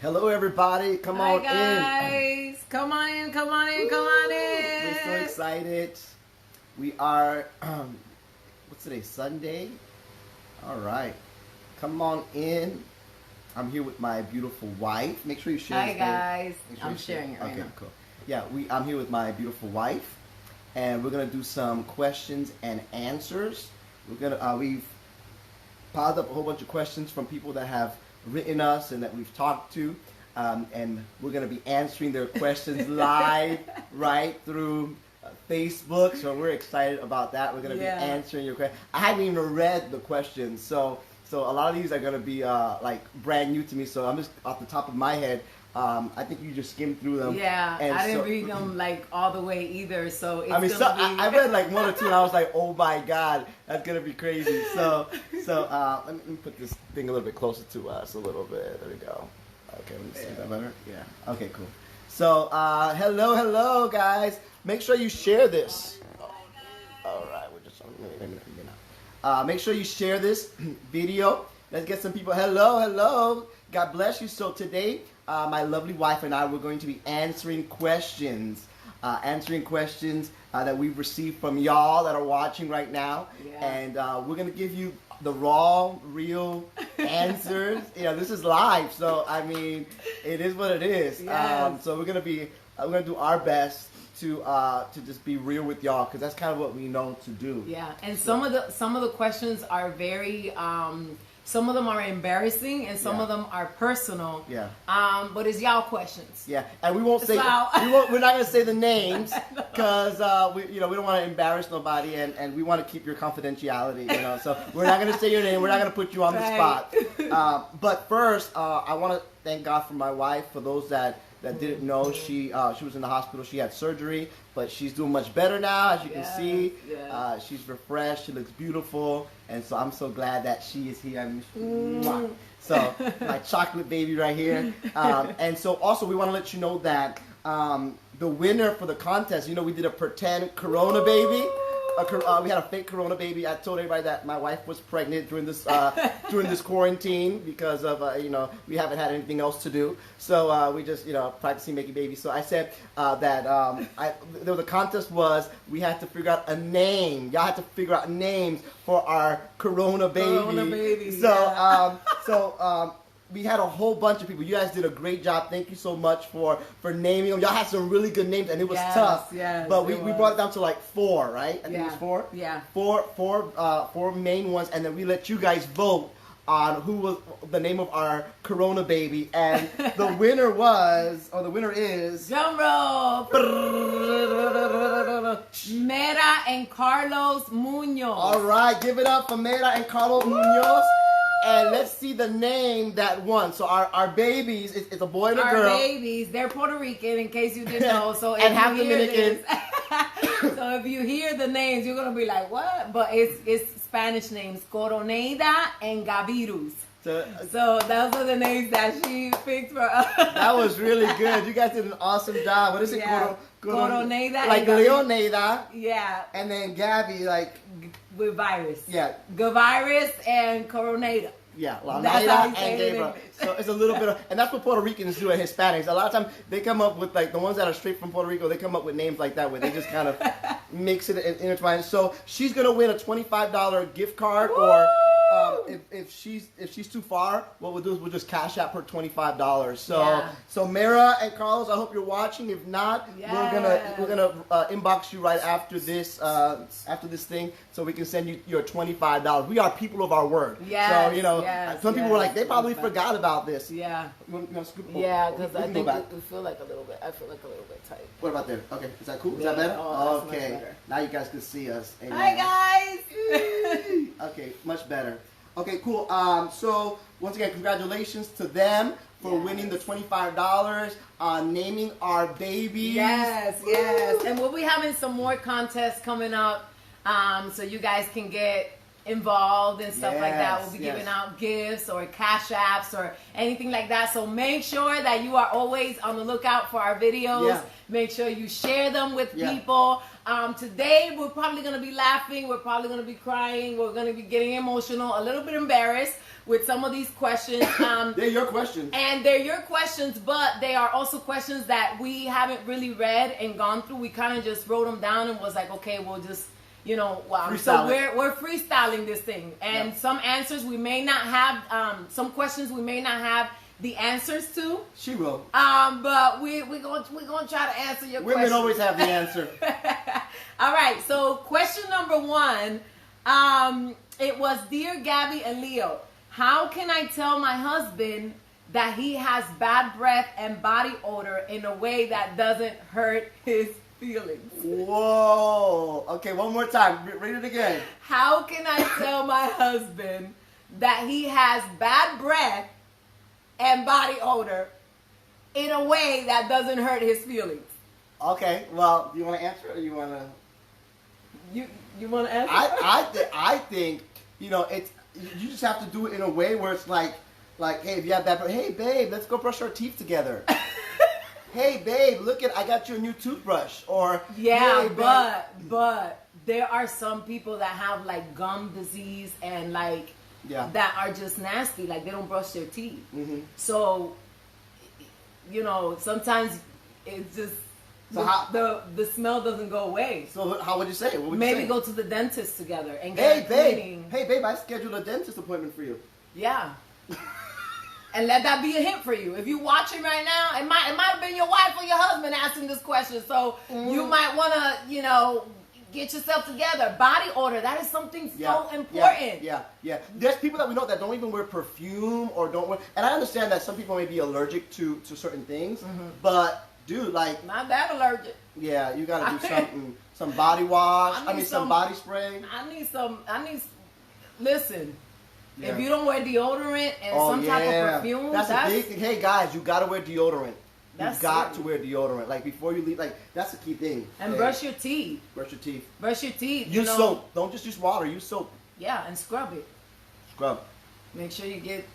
Hello, everybody. Come on in. Hi, guys. Come on in, come on in, come on in. We're so excited. We are, what's today, Sunday? All right. Come on in. I'm here with my beautiful wife. Make sure you share. Hi, guys. Sure I'm sharing it right now. Okay, cool. Yeah, I'm here with my beautiful wife, and we're going to do some questions and answers. We've piled up a whole bunch of questions from people that have written us and that we've talked to, and we're going to be answering their questions live right through Facebook, so we're excited about that. We're going to be answering your questions. I haven't even read the questions, so a lot of these are going to be like brand new to me, so I'm just off the top of my head. I think you just skimmed through them. Yeah, I didn't read them like all the way either, so it's I read like one or two, and I was like, "Oh my God, that's gonna be crazy." So let me put this thing a little bit closer to us a little bit. There we go. Okay, let me see. Is that better? Yeah. Okay, cool. So hello, guys. Make sure you share this. All right, we're just make sure you share this video. Let's get some people. Hello. God bless you. So today, my lovely wife and I, we're going to be answering questions that we've received from y'all that are watching right now. Yeah. And we're going to give you the raw, real answers. This is live, so I mean, it is what it is. Yes. So we're going to do our best to just be real with y'all, because that's kind of what we know to do. Yeah, and some of the questions are very some of them are embarrassing and some of them are personal. Yeah. But it's y'all questions. Yeah, and we won't say we're not gonna say the names because we don't want to embarrass nobody, and we want to keep your confidentiality. So we're not gonna say your name. We're not gonna put you on the spot. But first, I want to thank God for my wife. For those that didn't know, she was in the hospital. She had surgery, but she's doing much better now, as you can see. Yeah. She's refreshed. She looks beautiful, and so I'm so glad that she is here. So my chocolate baby right here. And so also we want to let you know that the winner for the contest, we did a pretend Corona baby. We had a fake Corona baby. I told everybody that my wife was pregnant during this quarantine because of we haven't had anything else to do. So we just practicing making babies. So I said that there was a contest. We had to figure out a name. Y'all had to figure out names for our Corona baby. So we had a whole bunch of people. You guys did a great job. Thank you so much for naming them. Y'all had some really good names, and it was tough. Yes, but we brought it down to like 4, right? I think it was 4. Yeah. Four main ones, and then we let you guys vote on who was the name of our Corona baby, and the winner is drum roll. Mera and Carlos Munoz. All right, give it up for Mera and Carlos Munoz. And let's see the name that won. So our babies, it's a boy and a girl. Our babies, they're Puerto Rican, in case you didn't know. So and half Dominican. So if you hear the names, you're gonna be like, what? But it's Spanish names, Coronada and Gavirus. So those are the names that she picked for us. That was really good. You guys did an awesome job. What is it? Coronada. Like Leonada. Yeah. And then Gabby, like with virus. Yeah. Gavirus and Coronada. Yeah, Laonada and Gabriel. So it's a little bit of, and that's what Puerto Ricans do, and Hispanics. A lot of times they come up with, like, the ones that are straight from Puerto Rico, they come up with names like that where they just kind of mix it and intertwine. So she's gonna win a $25 gift card, or if she's too far, what we'll do is we'll just cash out her $25. So Mera and Carlos, I hope you're watching. If not, we're gonna inbox you right after this thing, so we can send you your $25. We are people of our word. Yeah. So some people were like, they probably forgot about this. Yeah. You want to scoop? Yeah, because I think we feel like a little bit. I feel like a little bit tight. What about there? Okay, is that cool? Is that better? Oh, okay. Now you guys can see us. Amen. Hi guys. Okay, much better. Okay, cool. So once again, congratulations to them for winning the $25 on naming our babies. Yes. And we'll be having some more contests coming up, so you guys can get involved and stuff like that. We'll be giving out gifts or cash apps or anything like that. So make sure that you are always on the lookout for our videos. Make sure you share them with people. Today we're probably going to be laughing. We're probably going to be crying. We're going to be getting emotional, a little bit embarrassed with some of these questions. They're your questions. And they're your questions, but they are also questions that we haven't really read and gone through. We kind of just wrote them down and was like, okay, we'll just, so we're freestyling this thing. And some answers we may not have, some questions we may not have the answers to. She will. But we're gonna try to answer your question. Women always have the answer. All right, so question number 1, it was, Dear Gabby and Leo, how can I tell my husband that he has bad breath and body odor in a way that doesn't hurt his feelings? Whoa. Okay, one more time. Read it again. How can I tell my husband that he has bad breath and body odor in a way that doesn't hurt his feelings? Okay, well, do you want to answer it or you want to? You want to answer? I think, it's, you just have to do it in a way where it's like, hey, if you have bad breath, hey, babe, let's go brush our teeth together. Hey, babe, I got you a new toothbrush. Or yeah, hey, but there are some people that have like gum disease and that are just nasty, like they don't brush their teeth. Mm-hmm. So, sometimes it's just the smell doesn't go away. So how would you say it? Maybe go to the dentist together and get cleaning. Hey, babe, I scheduled a dentist appointment for you. Yeah. And let that be a hint for you. If you're watching right now, it might have been your wife or your husband asking this question. So you might want to, get yourself together. Body odor, that is something so important. Yeah. There's people that we know that don't even wear perfume or don't wear, and I understand that some people may be allergic to certain things, but dude, not that allergic. Yeah, you gotta do something, some body wash, some body spray. Listen. Yeah. If you don't wear deodorant and some type of perfume, that's a big thing. Hey guys, you gotta wear deodorant. You've got to wear deodorant. Before you leave, that's a key thing. And brush your teeth. Brush your teeth. Brush your teeth. Use soap. Don't just use water. Use soap. Yeah, and scrub it. Scrub. Make sure you get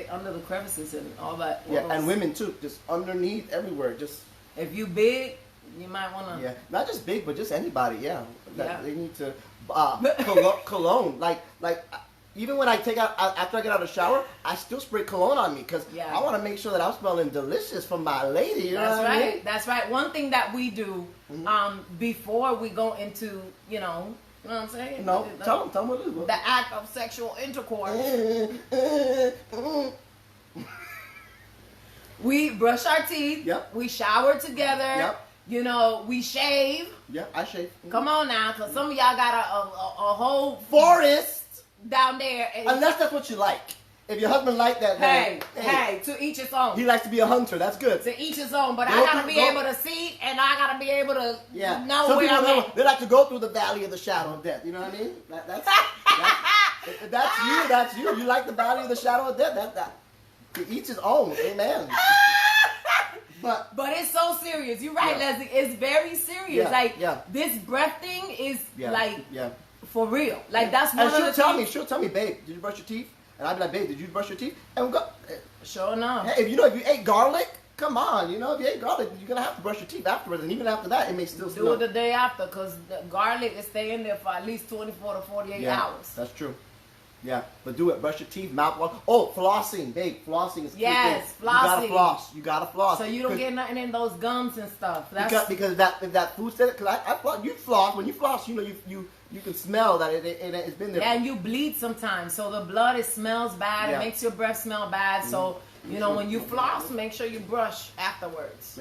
under the crevices and all that. Yeah, and women too. Just underneath, everywhere. Just if you big, you might want to. Yeah, not just big, but just anybody. Yeah. They need to cologne. Even when after I get out of the shower, I still spray cologne on me because I want to make sure that I'm smelling delicious from my lady. You know what I mean? That's right. One thing that we do before we go into, you know what I'm saying? No, tell them what it is. The act of sexual intercourse. We brush our teeth. Yep. We shower together. Yep. We shave. Yeah, I shave. Come on now, because some of y'all got a whole forest down there. Unless that's what you like. If your husband like that, hey, to each his own. He likes to be a hunter. That's good. To each his own. But I gotta be able to see, and I gotta be able to know some where I'm at. They like to go through the valley of the shadow of death. You know what I mean? That's you. You like the valley of the shadow of death. That to each his own. Amen. But it's so serious. You're right, Leslie. It's very serious. This breath thing is for real. That's one of the things. She'll tell me, babe, did you brush your teeth? And I'll be like, babe, did you brush your teeth? And we'll go. Sure enough. Hey, if you ate garlic, come on. If you ate garlic, you're gonna have to brush your teeth afterwards. And even after that, it may still smell. Do it the day after, because the garlic is staying there for at least 24 to 48 hours. That's true. Yeah, but do it. Brush your teeth, mouthwash. Oh, flossing, babe. Flossing is key. Yes, flossing. You gotta floss. So you don't get nothing in those gums and stuff. Because that food said it. Because I floss. You floss. When you floss, you can smell that it's been there. And you bleed sometimes, so the blood smells bad. It makes your breath smell bad. So when you floss, make sure you brush afterwards.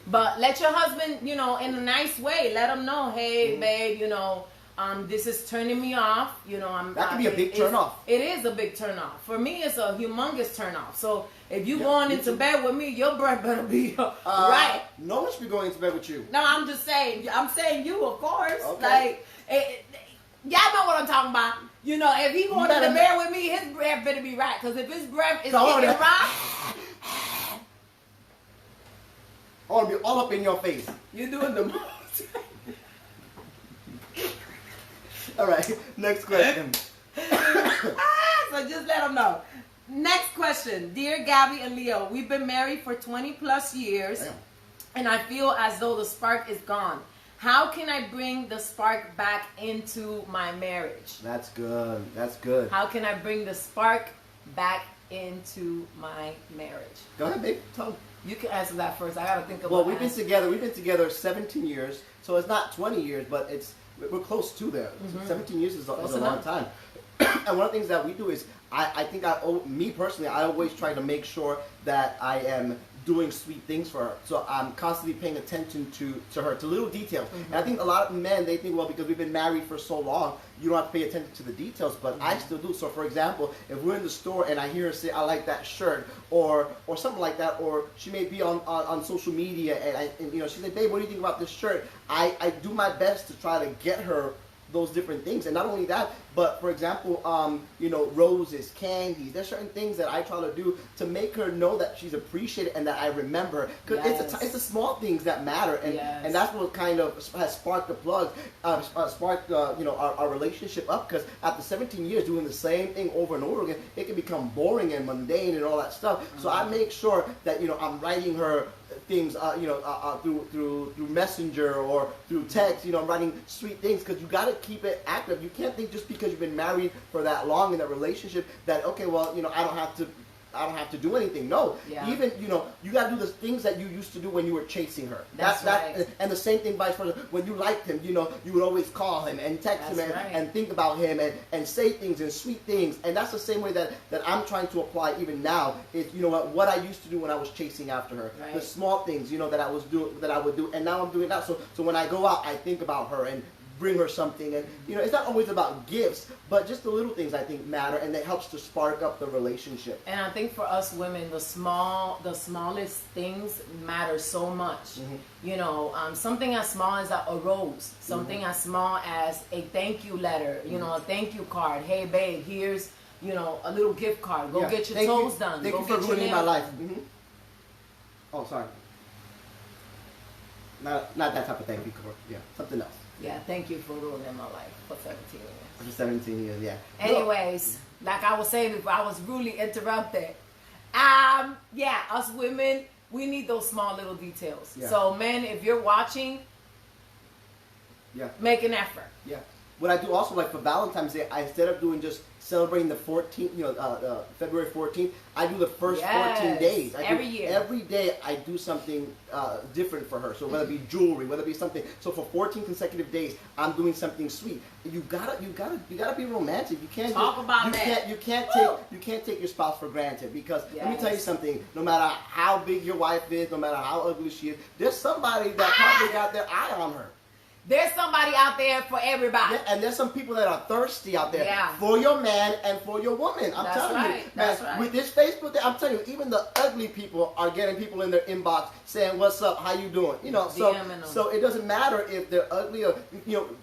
But let your husband, in a nice way, let him know, hey, babe, this is turning me off. That can be a big turn off. It is a big turn off. For me, it's a humongous turn off. So if you going into bed with me, your breath better be right. No one should be going into bed with you. No, I'm just saying. I'm saying you, of course. Okay. Y'all know what I'm talking about. If he going into bed with me, his breath better be right. Because if his breath is getting right, I want to be all up in your face. You're doing the most. All right, next question. So just let them know. Next question. Dear Gabby and Leo, we've been married for 20 plus years, and I feel as though the spark is gone. How can I bring the spark back into my marriage? That's good. That's good. How can I bring the spark back into my marriage? Go ahead, babe. Tell me. You can answer that first. I gotta think about. Well, we've been together 17 years, so it's not 20 years, but we're close to there. 17 years is a long time. And one of the things that we do is, me personally, I always try to make sure that I am doing sweet things for her. So I'm constantly paying attention to her, to little details. And I think a lot of men, they think, well, because we've been married for so long, you don't have to pay attention to the details, but I still do. So for example, if we're in the store and I hear her say, I like that shirt, or something like that, or she may be on social media and she said, babe, what do you think about this shirt? I do my best to try to get her those different things. And not only that, but for example, roses, candies, there's certain things that I try to do to make her know that she's appreciated and that I remember her. Because it's the small things that matter, and that's what kind of has sparked the plug, sparked our relationship up. Because after 17 years doing the same thing over and over again, it can become boring and mundane and all that stuff. So I make sure that I'm writing her things through Messenger or through text. I'm writing sweet things, because you got to keep it active. You can't think just because you've been married for that long in that relationship that, okay, well, I don't have to do anything. No, even you got to do the things that you used to do when you were chasing her. That's right. And the same thing vice versa. When you liked him, you would always call him and text him and think about him and say things and sweet things. And that's the same way that I'm trying to apply even now. Is what I used to do when I was chasing after her. Right. The small things that I would do, and now I'm doing that. So when I go out, I think about her and bring her something. And it's not always about gifts, but just the little things I think matter, and that helps to spark up the relationship. And I think for us women, the smallest things matter so much. Something as small as a rose, something as small as a thank you letter, a thank you card. Hey babe, here's a little gift card. Go get your toes done. Thank you for ruining my life. Oh, sorry. Not that type of thank you card. Yeah, something else. Yeah, thank you for ruining my life for 17 years. For 17 years, yeah. Anyways, like I was saying before, I was really interrupted. Us women, we need those small little details. Yeah. So men, if you're watching, make an effort. Yeah. What I do also, like for Valentine's Day, instead of doing just celebrating the 14th, February 14th, I do the first 14 days. Every year. Every day I do something different for her. So whether it be jewelry, whether it be something. So for 14 consecutive days, I'm doing something sweet. You gotta be romantic. You can't You can't take your spouse for granted, because let me tell you something. No matter how big your wife is, no matter how ugly she is, there's somebody that probably got their eye on her. There's somebody out there for everybody. Yeah, and there's some people that are thirsty out there for your man and for your woman. I'm telling you. That's right. With this Facebook, I'm telling you, even the ugly people are getting people in their inbox saying, "What's up? How you doing?" So it doesn't matter if they're ugly or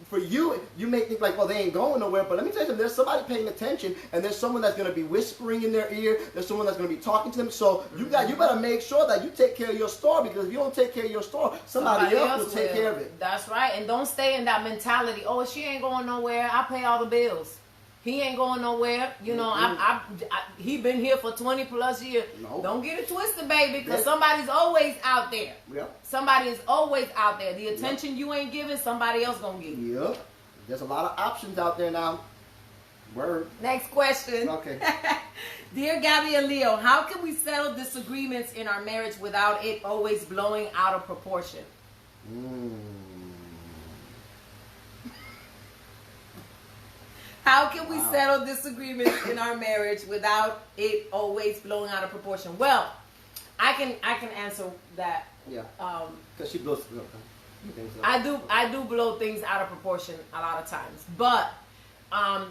for you may think like, well, they ain't going nowhere. But let me tell you something. There's somebody paying attention, and there's someone that's going to be whispering in their ear. There's someone that's going to be talking to them. So you better make sure that you take care of your store, because if you don't take care of your store, somebody else will take care of it. That's right. And don't stay in that mentality. Oh, she ain't going nowhere. I pay all the bills. He ain't going nowhere. He been here for 20 plus years. No. Don't get it twisted, baby, because somebody's always out there. Yep. Somebody is always out there. The attention you ain't giving, somebody else gonna give you. Yep. There's a lot of options out there now. Word. Next question. Okay. Dear Gabby and Leo, how can we settle disagreements in our marriage without it always blowing out of proportion? How can we settle disagreements in our marriage without it always blowing out of proportion? Well, I can answer that. Yeah. Because she blows things up. I do blow things out of proportion a lot of times. But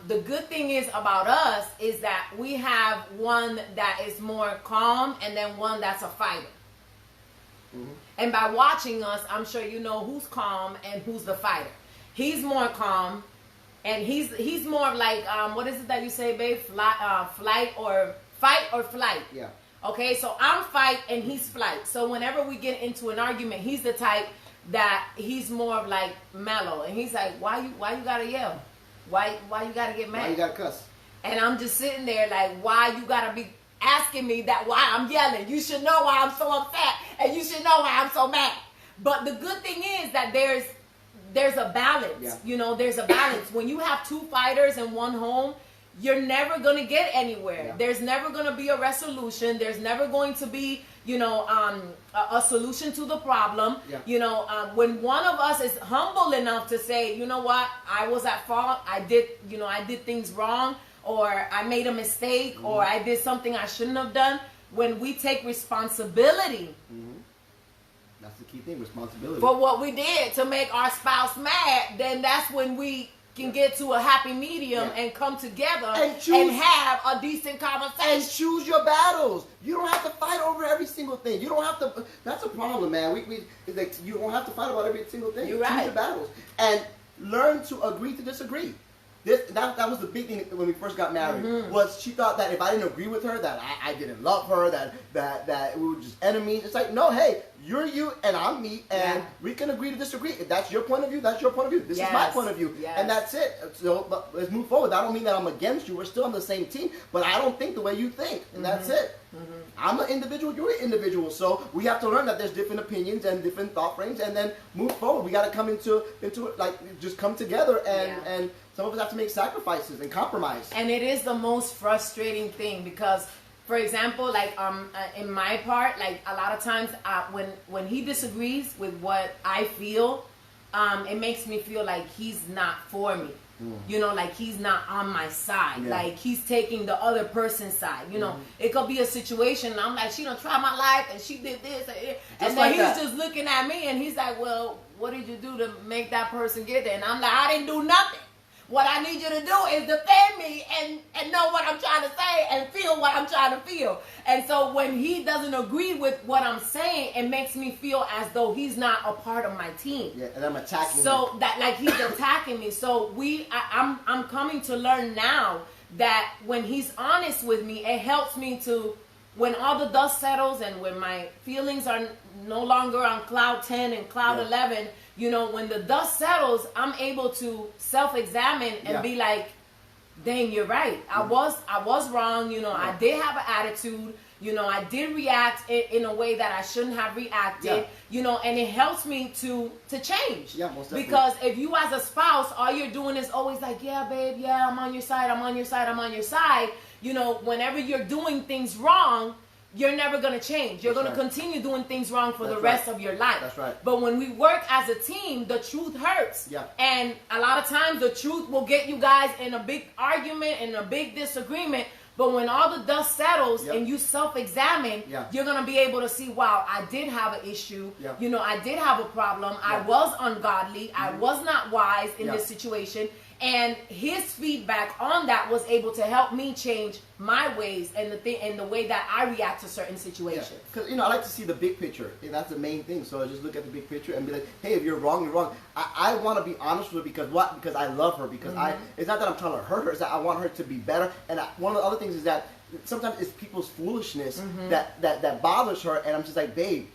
the good thing is about us is that we have one that is more calm and then one that's a fighter. Mm-hmm. And by watching us, I'm sure you know who's calm and who's the fighter. He's more calm. And he's more like, what is it that you say, babe? Fight or flight. Yeah. Okay, so I'm fight and he's flight. So whenever we get into an argument, he's the type that he's more of like mellow. And he's like, why you gotta yell? Why you gotta get mad? Why you gotta cuss? And I'm just sitting there like, why you gotta be asking me that, why I'm yelling? You should know why I'm so upset, and you should know why I'm so mad. But the good thing is that there's a balance. Yeah. You know, there's a balance. When you have two fighters in one home, you're never going to get anywhere. Yeah. There's never going to be a resolution. There's never going to be, you know, a solution to the problem. Yeah. You know, when one of us is humble enough to say, you know what, I was at fault. I did things wrong, or I made a mistake, Mm-hmm. or I did something I shouldn't have done. When we take responsibility Mm-hmm. That's the key thing, responsibility. for what we did to make our spouse mad, then that's when we can get to a happy medium and come together and have a decent conversation. And choose your battles. You don't have to fight over every single thing. You don't have to. That's a problem, man. It's like, you don't have to fight about every single thing. You're right. Choose your battles and learn to agree to disagree. That was the big thing when we first got married. Mm-hmm. Was she thought that if I didn't agree with her, that I didn't love her, that we were just enemies. It's like, no, hey, you're you and I'm me, and we can agree to disagree. If that's your point of view, that's your point of view. This is my point of view, and that's it. So but let's move forward. I don't mean that I'm against you. We're still on the same team, but I don't think the way you think, and that's it. Mm-hmm. I'm an individual, you're an individual, so we have to learn that there's different opinions and different thought frames, and then move forward. We got to come into it, like, just come together, and some of us have to make sacrifices and compromise. And it is the most frustrating thing because, for example, like in my part, like a lot of times when he disagrees with what I feel, it makes me feel like he's not for me. You know, like he's not on my side. Like he's taking the other person's side. You know, it could be a situation and I'm like, she done tried my life and she did this. And then he's just looking at me and he's like, well, what did you do to make that person get there? And I'm like, I didn't do nothing. What I need you to do is defend me and know what I'm trying to say and feel what I'm trying to feel. And so when he doesn't agree with what I'm saying, it makes me feel as though he's not a part of my team. Yeah, and I'm attacking him. So that like he's attacking me. So I'm coming to learn now that when he's honest with me, it helps me to, when all the dust settles and when my feelings are no longer on cloud 10 and cloud 11, you know, when the dust settles, I'm able to self-examine and be like, dang, you're right. I was wrong. You know, I did have an attitude. You know, I did react in a way that I shouldn't have reacted. You know, and it helps me to change. Yeah, most definitely. Because if you as a spouse, all you're doing is always like, yeah, babe, yeah, I'm on your side, I'm on your side, I'm on your side. You know, whenever you're doing things wrong, you're never going to change. You're going to continue doing things wrong for the rest of your life. That's right. But when we work as a team, the truth hurts. Yeah. And a lot of times the truth will get you guys in a big argument and a big disagreement. But when all the dust settles and you self-examine, you're going to be able to see, wow, I did have an issue. You know, I did have a problem. I was ungodly. I was not wise in this situation. And his feedback on that was able to help me change my ways and the way that I react to certain situations. Because, you know, I like to see the big picture. And that's the main thing. So I just look at the big picture and be like, hey, if you're wrong, you're wrong. I want to be honest with her because what? Because I love her. Because it's not that I'm trying to hurt her. It's that I want her to be better. And one of the other things is that sometimes it's people's foolishness that bothers her. And I'm just like, babe,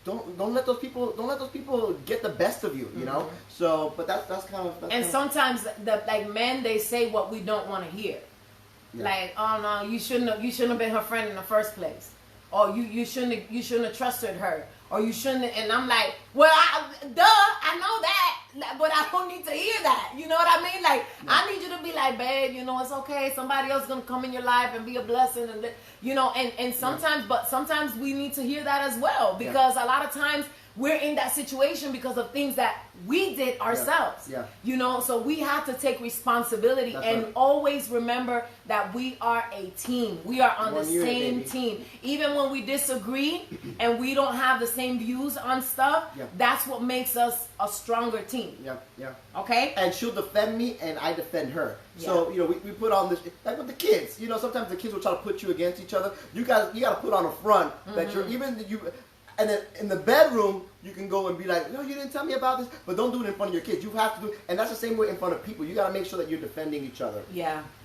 don't let those people get the best of you, you know. So, but that's kind of. And sometimes like men, they say what we don't want to hear. Like, oh no, you shouldn't have been her friend in the first place, or you shouldn't have trusted her, or you shouldn't. And I'm like, well, I know that, but I don't need to hear that. You know what I mean? Like, I need you to be like, babe, you know, it's okay. Somebody else is gonna come in your life and be a blessing, and you know, and sometimes, but sometimes we need to hear that as well, because a lot of times we're in that situation because of things that we did ourselves. You know, so we have to take responsibility and always remember that we are a team. We are on the same team. Even when we disagree and we don't have the same views on stuff, that's what makes us a stronger team. Okay? And she'll defend me and I defend her. So, you know, we put on this, like with the kids, you know, sometimes the kids will try to put you against each other. You got to put on a front that you're, and then in the bedroom, you can go and be like, no, you didn't tell me about this. But don't do it in front of your kids. You have to do, and that's the same way in front of people. You got to make sure that you're defending each other.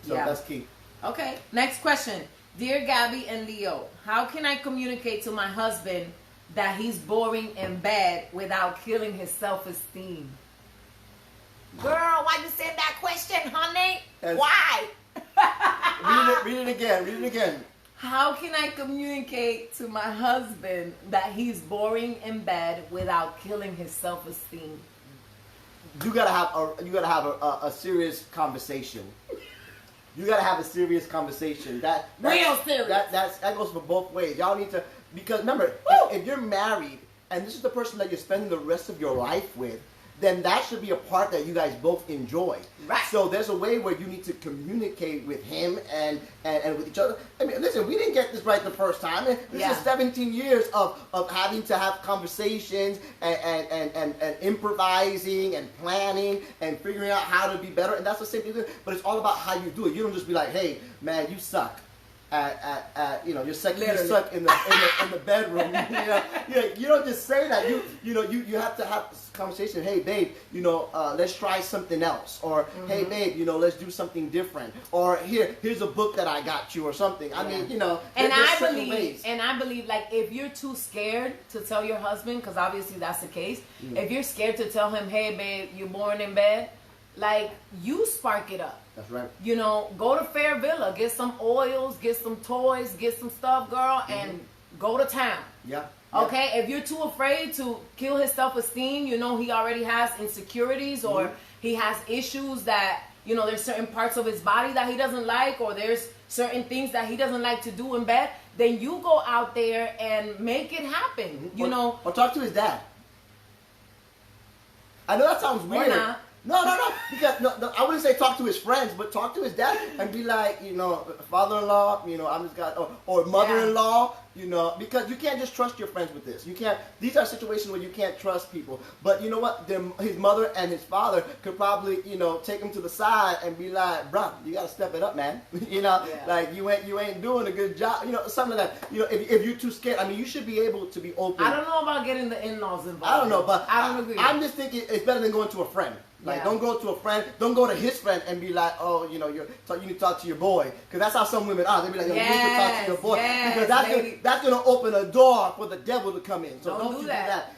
So that's key. Okay, next question. Dear Gabby and Leo, how can I communicate to my husband that he's boring and bad without killing his self-esteem? Girl, why you said that question, honey? Why? Read it again. How can I communicate to my husband that he's boring and bad without killing his self-esteem? you gotta have a serious conversation. You gotta have a serious conversation. That real serious. That goes for both ways. Y'all need to, because remember, if you're married and this is the person that you're spending the rest of your life with, then that should be a part that you guys both enjoy. Right. So there's a way where you need to communicate with him and with each other. I mean, listen, we didn't get this right the first time. This is 17 years of having to have conversations and improvising and planning and figuring out how to be better. And that's the same thing. But it's all about how you do it. You don't just be like, hey, man, you suck. You suck in the bedroom. You don't just say that. You have to have this conversation. Hey, babe, let's try something else. Or hey, babe, let's do something different. Or here's a book that I got you or something. I mean, And I believe like if you're too scared to tell your husband, because obviously that's the case. If you're scared to tell him, hey, babe, you're born in bed, like you spark it up. That's right. Go to Fair Villa, get some oils, get some toys, get some stuff, girl, and go to town. Yeah. Okay? If you're too afraid to kill his self-esteem, he already has insecurities or he has issues that, there's certain parts of his body that he doesn't like, or there's certain things that he doesn't like to do in bed, then you go out there and make it happen, Or talk to his dad. I know that sounds weird. Or not. No. Because I wouldn't say talk to his friends, but talk to his dad and be like, father-in-law, I'm just got, or mother-in-law, because you can't just trust your friends with this. You can't. These are situations where you can't trust people. But you know what? His mother and his father could probably, take him to the side and be like, bruh, you gotta step it up, man. Like you ain't doing a good job. Something like that. If you're too scared, I mean, you should be able to be open. I don't know about getting the in-laws involved. I don't know, but I don't agree. I'm just thinking it's better than going to a friend. Like, don't go to a friend. Don't go to his friend and be like, oh, you need to talk to your boy. Because that's how some women are. They be like, you need to talk to your boy. Because that's going to open a door for the devil to come in. So don't you do that.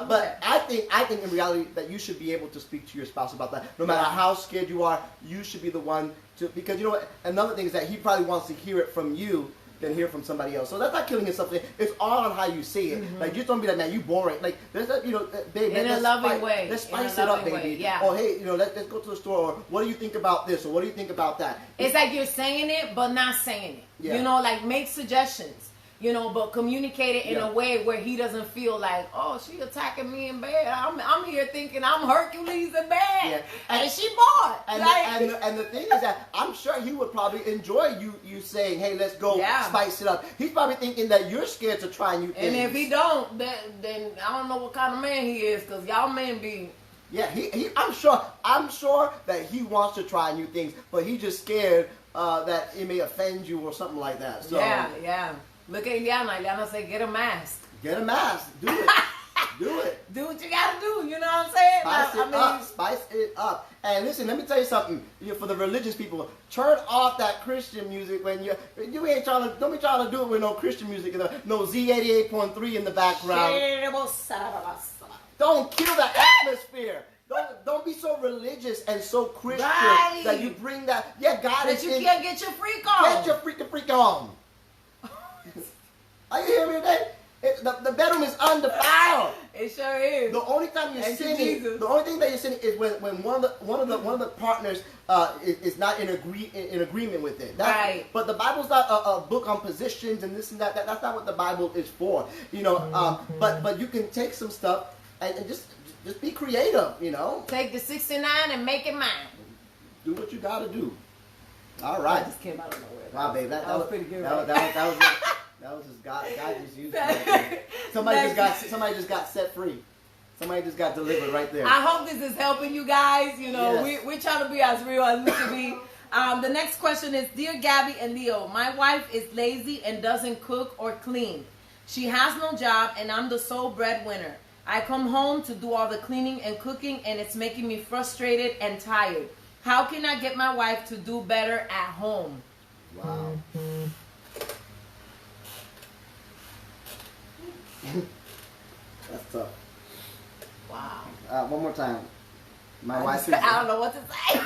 But I think in reality that you should be able to speak to your spouse about that. No matter how scared you are, you should be the one to, because you know what? Another thing is that he probably wants to hear it from you than hear from somebody else. So that's not killing himself. It's all on how you see it. Like, just don't be like, man, you boring. Like, there's that, babe, in a loving way. Let's spice it up, baby. Yeah. Or hey, let's go to the store. Or what do you think about this? Or what do you think about that? It's like you're saying it, but not saying it. Yeah. Like make suggestions. But communicate it in a way where he doesn't feel like, oh, she attacking me in bed. I'm here thinking I'm Hercules in bed, and she bored. And the thing is that I'm sure he would probably enjoy you saying, hey, let's go spice it up. He's probably thinking that you're scared to try new things. And if he don't, then I don't know what kind of man he is, because y'all men be. Yeah, I'm sure that he wants to try new things, but he's just scared that it may offend you or something like that. So, yeah. Look at Ileana. Ileana say, get a mask. Get a mask. Do it. Do it. Do what you gotta do. You know what I'm saying? Spice it up. And listen, let me tell you something. For the religious people, turn off that Christian music when you ain't trying to. Don't be trying to do it with no Christian music. No Z88.3 in the background. Don't kill that atmosphere. Don't be so religious and so Christian that you bring that. Yeah, God is. That you can't get your freak on. Get your freak on. Are you hearing me today? The bedroom is undefiled. It sure is. The only time you're sinning, the only thing that you're sinning is when one of the partners is not in agreement with it. Right. But the Bible's not a book on positions and this and that. That's not what the Bible is for. But you can take some stuff and just be creative. Take the 69 and make it mine. Do what you gotta do. All right. That just came out of nowhere. Wow, babe, that was pretty good. That was just God just used it. Somebody just got set free. Somebody just got delivered right there. I hope this is helping you guys. We're trying to be as real as we can be. The next question is, Dear Gabby and Leo, my wife is lazy and doesn't cook or clean. She has no job and I'm the sole breadwinner. I come home to do all the cleaning and cooking and it's making me frustrated and tired. How can I get my wife to do better at home? Wow. That's tough. Wow. One more time. My wife is. I don't know what to say.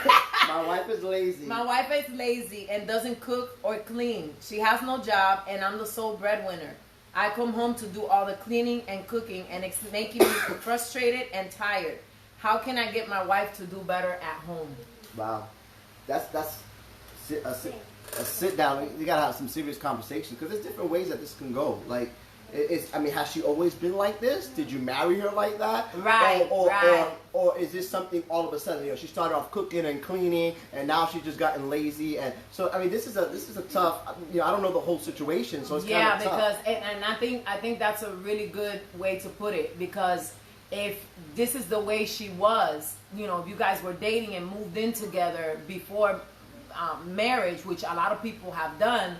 My wife is lazy. My wife is lazy and doesn't cook or clean. She has no job and I'm the sole breadwinner. I come home to do all the cleaning and cooking and it's making me frustrated and tired. How can I get my wife to do better at home? Wow, that's a sit down. You gotta have some serious conversation because there's different ways that this can go. Like, I mean, has she always been like this? Did you marry her like that? Right, or is this something all of a sudden? You know, she started off cooking and cleaning, and now she's just gotten lazy. And so, I mean, this is a tough. You know, I don't know the whole situation, so it's kind of tough. And I think that's a really good way to put it, because if this is the way she was, you know, if you guys were dating and moved in together before marriage, which a lot of people have done,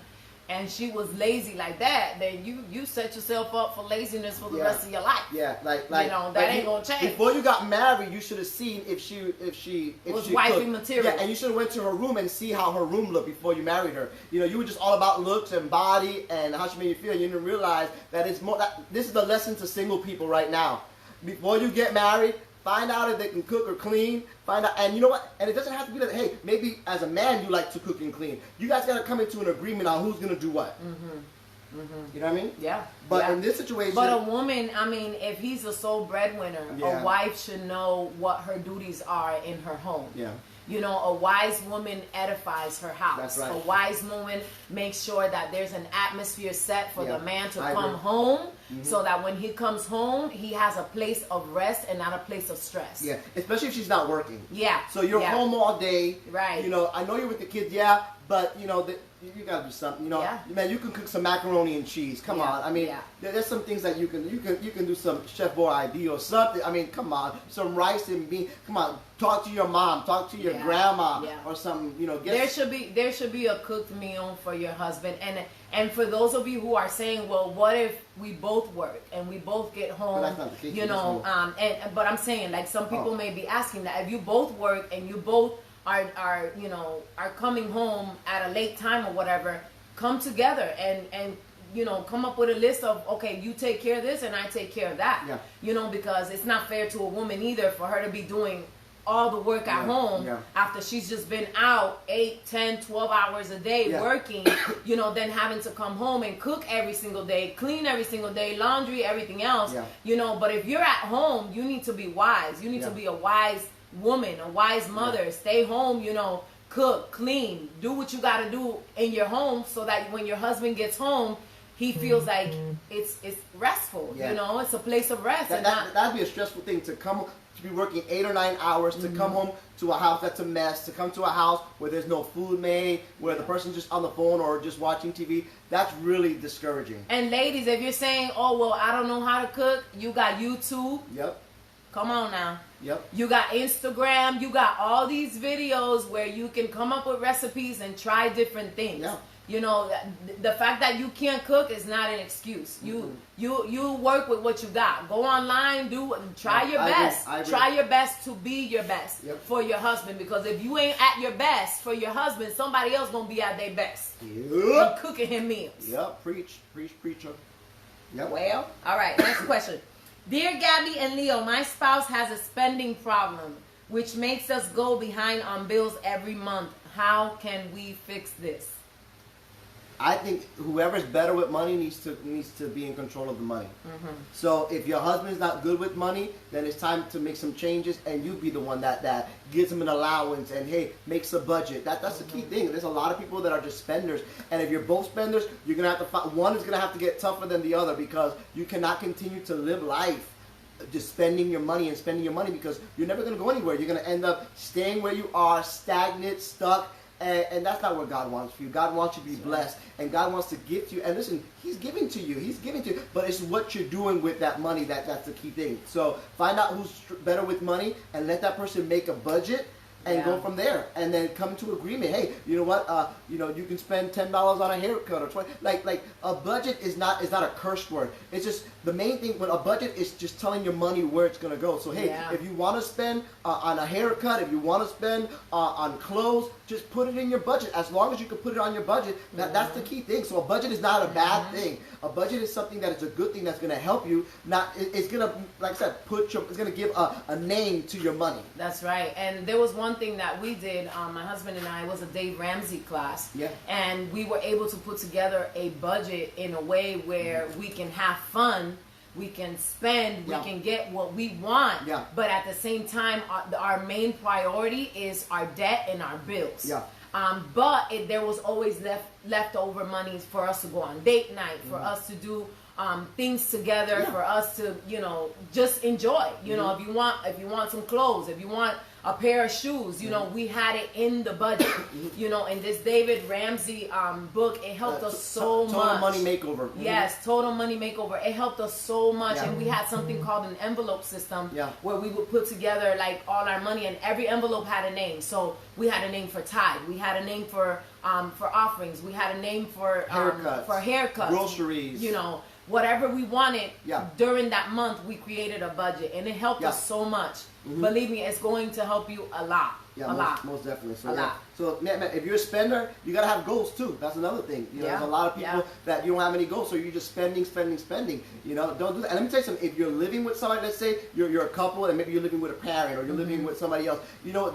and she was lazy like that, then you set yourself up for laziness for the rest of your life. Yeah, like you know, that ain't gonna change. Before you got married, you should have seen if she was wifey material. Yeah, and you should have went to her room and see how her room looked before you married her. You know, you were just all about looks and body and how she made you feel. You didn't realize that it's more. This is the lesson to single people right now. Before you get married, find out if they can cook or clean. Find out, and you know what? And it doesn't have to be that. Hey, maybe as a man you like to cook and clean. You guys got to come into an agreement on who's gonna do what. You know what I mean? Yeah. But in this situation, but a woman, I mean, if he's the sole breadwinner, a wife should know what her duties are in her home. Yeah. You know, a wise woman edifies her house. That's right. A wise woman makes sure that there's an atmosphere set for the man to come home, so that when he comes home, he has a place of rest and not a place of stress. Yeah, especially if she's not working. Yeah. So you're home all day. Right. You know, I know you're with the kids, but you know, you gotta do something. You know, man, you can cook some macaroni and cheese. Come on. I mean, there's some things that you can do some Chef Boyardee or something. I mean, come on, some rice and beans. Come on, talk to your mom, talk to your grandma or something. You know, there should be a cooked meal for your husband. And for those of you who are saying, well, what if we both work and we both get home? But that's not the case. You know, but I'm saying, like, some people may be asking that if you both work and you both are coming home at a late time or whatever, come together and you know, come up with a list of, okay, you take care of this and I take care of that. Yeah. You know, because it's not fair to a woman either for her to be doing all the work at home after she's just been out 8, 10, 12 hours a day working, you know, then having to come home and cook every single day, clean every single day, laundry, everything else, you know. But if you're at home, you need to be wise. You need to be a wise woman, a wise mother. Stay home, you know, cook, clean, do what you got to do in your home so that when your husband gets home, he feels like it's restful, you know, it's a place of rest. That'd be a stressful thing to be working 8 or 9 hours to come home to a house that's a mess, to come to a house where there's no food made, where the person's just on the phone or just watching TV. That's really discouraging. And ladies, if you're saying, oh, well, I don't know how to cook, you got YouTube. Yep. Come on now. Yep. You got Instagram. You got all these videos where you can come up with recipes and try different things. Yeah. You know, the fact that you can't cook is not an excuse. You work with what you got. Go online, try your best. Try your best to be your best for your husband. Because if you ain't at your best for your husband, somebody else gonna be at their best. And cooking him meals. Yep. Preach, preacher. Yep. Well, all right. Next question. Dear Gabby and Leo, my spouse has a spending problem, which makes us go behind on bills every month. How can we fix this? I think whoever's better with money needs to be in control of the money. So if your husband's not good with money, then it's time to make some changes, and you be the one that gives him an allowance and, hey, makes a budget. That's the key thing. There's a lot of people that are just spenders, and if you're both spenders, you're gonna have to find one is gonna have to get tougher than the other, because you cannot continue to live life just spending your money because you're never gonna go anywhere. You're gonna end up staying where you are, stagnant, stuck. And that's not what God wants for you. God wants you to be blessed, and God wants to give to you. And listen, He's giving to you. He's giving to you. But it's what you're doing with that money that's the key thing. So find out who's better with money, and let that person make a budget, and go from there, and then come to agreement. Hey, you know what? You can spend $10 on a haircut or $20. Like a budget is not a curse word. It's just the main thing. When a budget is just telling your money where it's gonna go. So hey, if you want to spend on a haircut, if you want to spend on clothes, just put it in your budget. As long as you can put it on your budget, that's the key thing. So a budget is not a bad thing. A budget is something that is a good thing that's gonna help you. It's gonna, like I said, it's gonna give a name to your money. That's right. And there was one thing that we did, my husband and I, was a Dave Ramsey class, and we were able to put together a budget in a way where we can have fun we can spend, we Yeah. can get what we want. Yeah. But at the same time, our main priority is our debt and our bills. Yeah. But there was always leftover money for us to go on date night, for us to do things together, Yeah. for us to, you know, just enjoy. You know, if you want some clothes, if you want a pair of shoes, you know, we had it in the budget. You know, in this David Ramsey book, it helped us so much. Total Money Makeover. Yes, Total Money Makeover. It helped us so much, Yeah. and we had something called an envelope system, Yeah. where we would put together like all our money, and every envelope had a name. So we had a name for tithe, we had a name for offerings, we had a name for haircuts, groceries, you know, whatever we wanted. Yeah. During that month, we created a budget, and it helped Yeah. us so much. Believe me, it's going to help you a lot. Yeah, most definitely. So, A lot. So, man, if you're a spender, you gotta have goals too. That's another thing. You know, Yeah. there's a lot of people that you don't have any goals, so you're just spending. You know, don't do that. And let me tell you something. If you're living with somebody, let's say you're a couple, and maybe you're living with a parent, or you're living with somebody else. You know,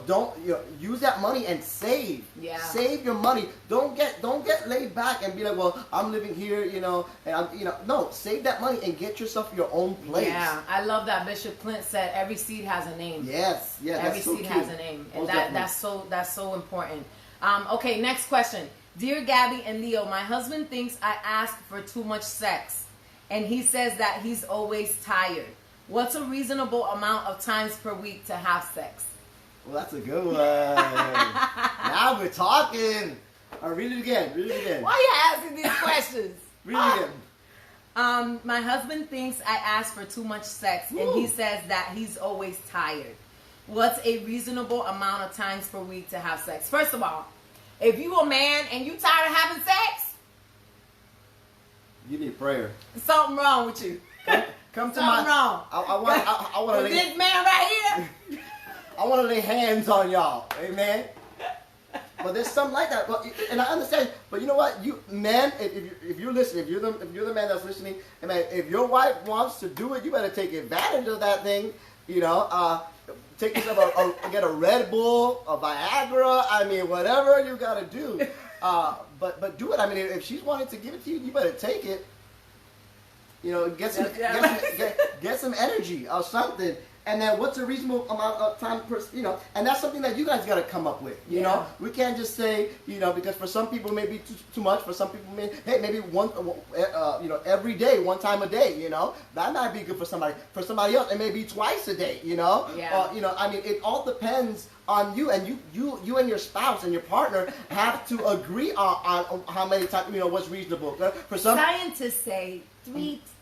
use that money and save. Yeah. Save your money. Don't get laid back and be like, well, I'm living here, you know, and no, save that money and get yourself your own place. Yeah, I love that. Bishop Clint said every seed has a name. Yes, Every that's so seed cute. has a name, and Most definitely. that's so important. Okay, next question. Dear Gabby and Leo, my husband thinks I ask for too much sex, and he says that he's always tired. What's a reasonable amount of times per week to have sex? Well, that's a good one. Now we're talking. All right, read it again. Why are you asking these questions? Read it again. My husband thinks I ask for too much sex, and he says that he's always tired. What's a reasonable amount of times per week to have sex? First of all, if you a man and you tired of having sex, You need prayer. something wrong with you. Come to Something wrong. I want to With lay. this man right here. I want to lay hands on y'all. Amen. But there's something like that. But, and I understand. But you know what? You men, if you're listening, if you're the man that's listening, and man, if your wife wants to do it, you better take advantage of that thing. You know, take yourself get a Red Bull, a Viagra. I mean, whatever you gotta do. But do it. I mean, if she's wanting to give it to you, you better take it. You know, get some energy or something. And then what's a reasonable amount of time per, you know, and that's something that you guys got to come up with, you know. We can't just say, you know, because for some people it may be too much, for some people maybe one, you know, every day, one time a day, you know. That might be good for somebody. For somebody else, it may be twice a day, you know. Yeah. You know, I mean, it all depends on you, and you and your spouse and your partner have to agree on how many times, you know, what's reasonable. For some Scientists say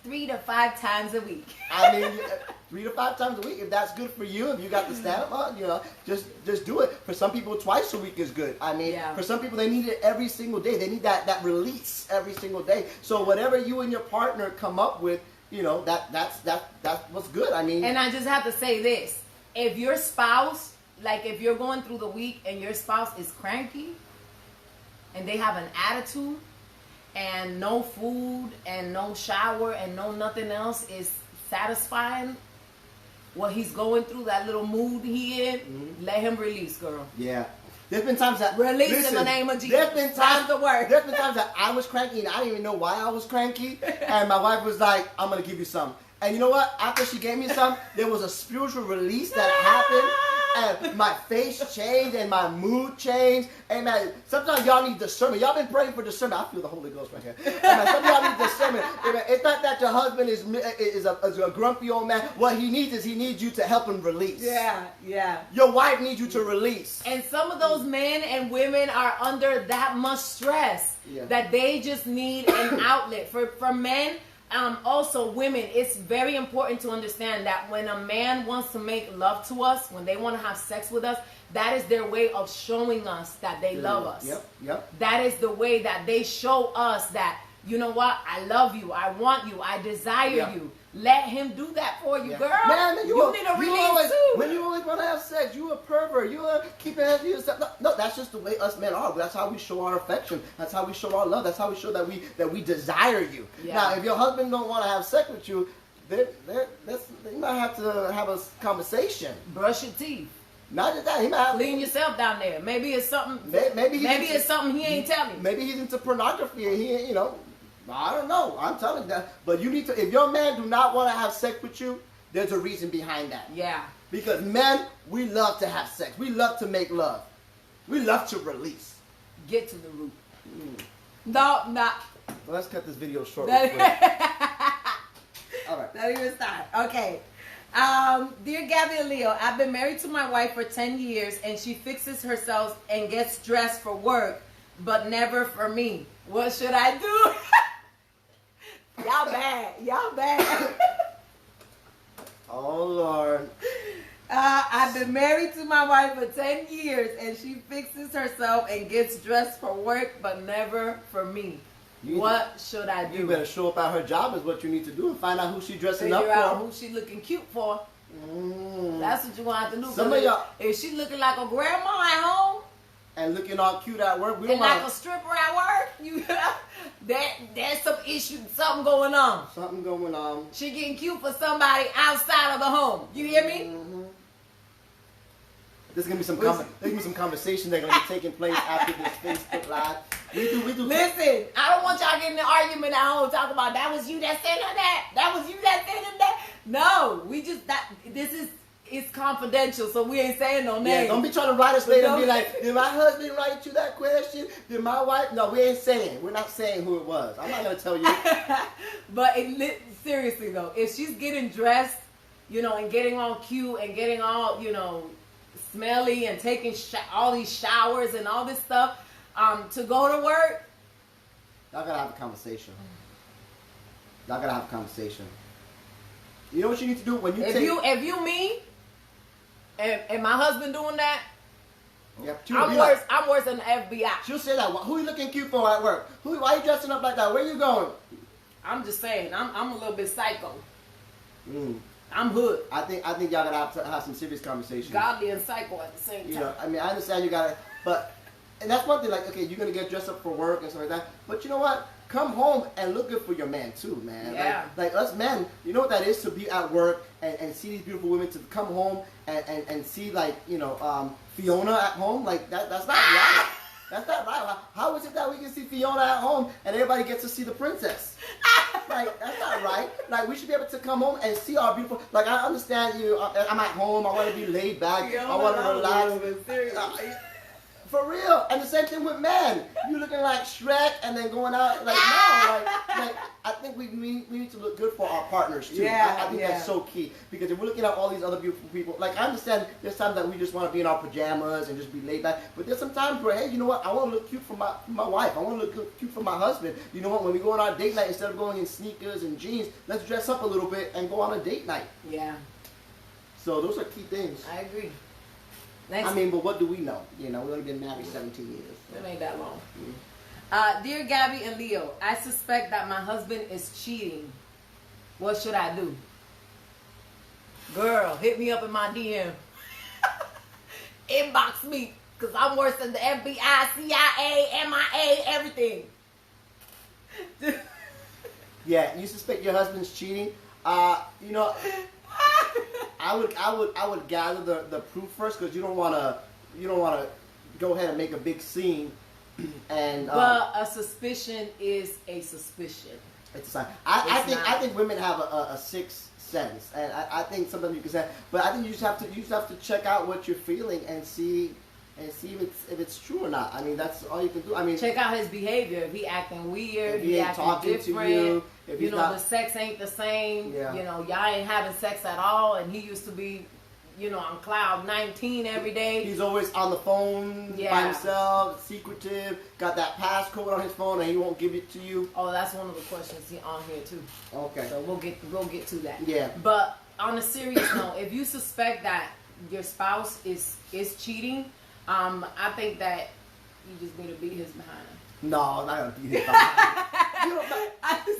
3 to 5 times a week. I mean, 3 to 5 times a week. If that's good for you, if you got the stamina, you know, just do it. For some people, twice a week is good. I mean, for some people, they need it every single day. They need that release every single day. So whatever you and your partner come up with, you know, that's what's good. I mean, And I just have to say this: if your spouse, like if you're going through the week and your spouse is cranky, and they have an attitude, and no food and no shower and no nothing else is satisfying what he's going through, that little mood he in, let him release, girl. Yeah. There's been times that Release in the name of Jesus. That's the word. There's been times that I was cranky and I didn't even know why I was cranky, and my wife was like, "I'm gonna give you some." And you know what? After she gave me some, there was a spiritual release that happened. And my face changed and my mood changed. And man, sometimes y'all need discernment. Y'all been praying for discernment. I feel the Holy Ghost right here. And man, some of y'all need discernment. Amen. It's not that your husband is a grumpy old man. What he needs is he needs you to help him release. Yeah. Your wife needs you to release. And some of those men and women are under that much stress that they just need an outlet. For men, also women, it's very important to understand that when a man wants to make love to us, when they want to have sex with us, that is their way of showing us that they love us. Yep. That is the way that they show us that, you know what, I love you, I want you, I desire you. Let him do that for you, girl. Man, you need a release too. When you always want to have sex, you a pervert. You keep it to yourself. No, that's just the way us men are. That's how we show our affection. That's how we show our love. That's how we show that we desire you. Yeah. Now, if your husband don't want to have sex with you, you might have to have a conversation. Brush your teeth. Not just that, he might have Clean yourself down there. Maybe it's something. Maybe it's something he ain't telling you. Maybe he's into pornography. And he, you know. I don't know. I'm telling you that. But you need to, if your man do not want to have sex with you, there's a reason behind that. Yeah. Because men, we love to have sex. We love to make love. We love to release. Get to the root. No, not. Well, let's cut this video short real quick. All right. Don't even start. Okay. Dear Gabby and Leo, I've been married to my wife for 10 years and she fixes herself and gets dressed for work, but never for me. What should I do? Y'all bad. Y'all bad. Oh, Lord. I've been married to my wife for 10 years and she fixes herself and gets dressed for work, but never for me. What should I do? You better show up at her job is what you need to do and find out who she's dressing up for. Figure out who she looking cute for. That's what you're going to have to do. Some of y'all, if she looking like a grandma at home and looking all cute at work, we don't and like a stripper at work, there's some issue, something going on. Something going on. She getting cute for somebody outside of the home. You hear me? There's gonna be some conversation that's gonna be taking place after this Facebook Live. We do. Listen, I don't want y'all getting an argument at home talking about that was you that said that. That was you that said that. No, it's confidential, so we ain't saying no names. Yeah, don't be trying to write us later and be like, did my husband write you that question? Did my wife? No, we ain't saying. We're not saying who it was. I'm not gonna tell you. But seriously though, if she's getting dressed, and getting all cute and getting all, smelly and taking all these showers and all this stuff to go to work, y'all gotta have a conversation. You know what you need to do when you if you me and my husband doing that, I'm worse than the FBI. She'll say that. Who you looking cute for at work? Why you dressing up like that? Where you going? I'm just saying, I'm a little bit psycho. I'm hood. I think y'all gotta have to have some serious conversations. Godly and psycho at the same time. I understand you gotta, and that's one thing. Like, okay, you're gonna get dressed up for work and stuff like that. But you know what? Come home and look good for your man too, man. Yeah. Like us men, you know what that is to be at work and see these beautiful women, to come home and see Fiona at home. Like that's not right. That's not right. How is it that we can see Fiona at home and everybody gets to see the princess? Like, that's not right. Like, we should be able to come home and see our beautiful. Like, I understand I'm at home. I want to be laid back. I want to relax. For real. And the same thing with men. You looking like Shrek and then going out. Like, no. Like I think we need to look good for our partners, too. Yeah, I think that's so key. Because if we're looking at all these other beautiful people, like, I understand there's times that we just want to be in our pajamas and just be laid back. But there's some times where, hey, you know what? I want to look cute for my wife. I want to look cute for my husband. You know what? When we go on our date night, instead of going in sneakers and jeans, let's dress up a little bit and go on a date night. Yeah. So those are key things. I agree. But what do we know? We've only been married 17 years. So. It ain't that long. Dear Gabby and Leo, I suspect that my husband is cheating. What should I do? Girl, hit me up in my DM. Inbox me, because I'm worse than the FBI, CIA, MIA, everything. Yeah, you suspect your husband's cheating? I would gather the proof first, because you don't want to go ahead and make a big scene. And but a suspicion is a suspicion. It's a sign. I think women have a sixth sense, and I think sometimes you can say, but I think you just have to check out what you're feeling and see if it's true or not. I mean, that's all you can do. I mean, check out his behavior. If he acting weird, if he ain't acting talking different, to you, if he's not, the sex ain't the same. Yeah. Y'all ain't having sex at all, and he used to be, on cloud 19 every day. He's always on the phone by himself, secretive, got that passcode on his phone, and he won't give it to you. Oh, that's one of the questions on here too. Okay. So we'll get to that. Yeah. But on a serious note, if you suspect that your spouse is cheating, I think that you just need to beat his behind. No, I'm not gonna beat his behind.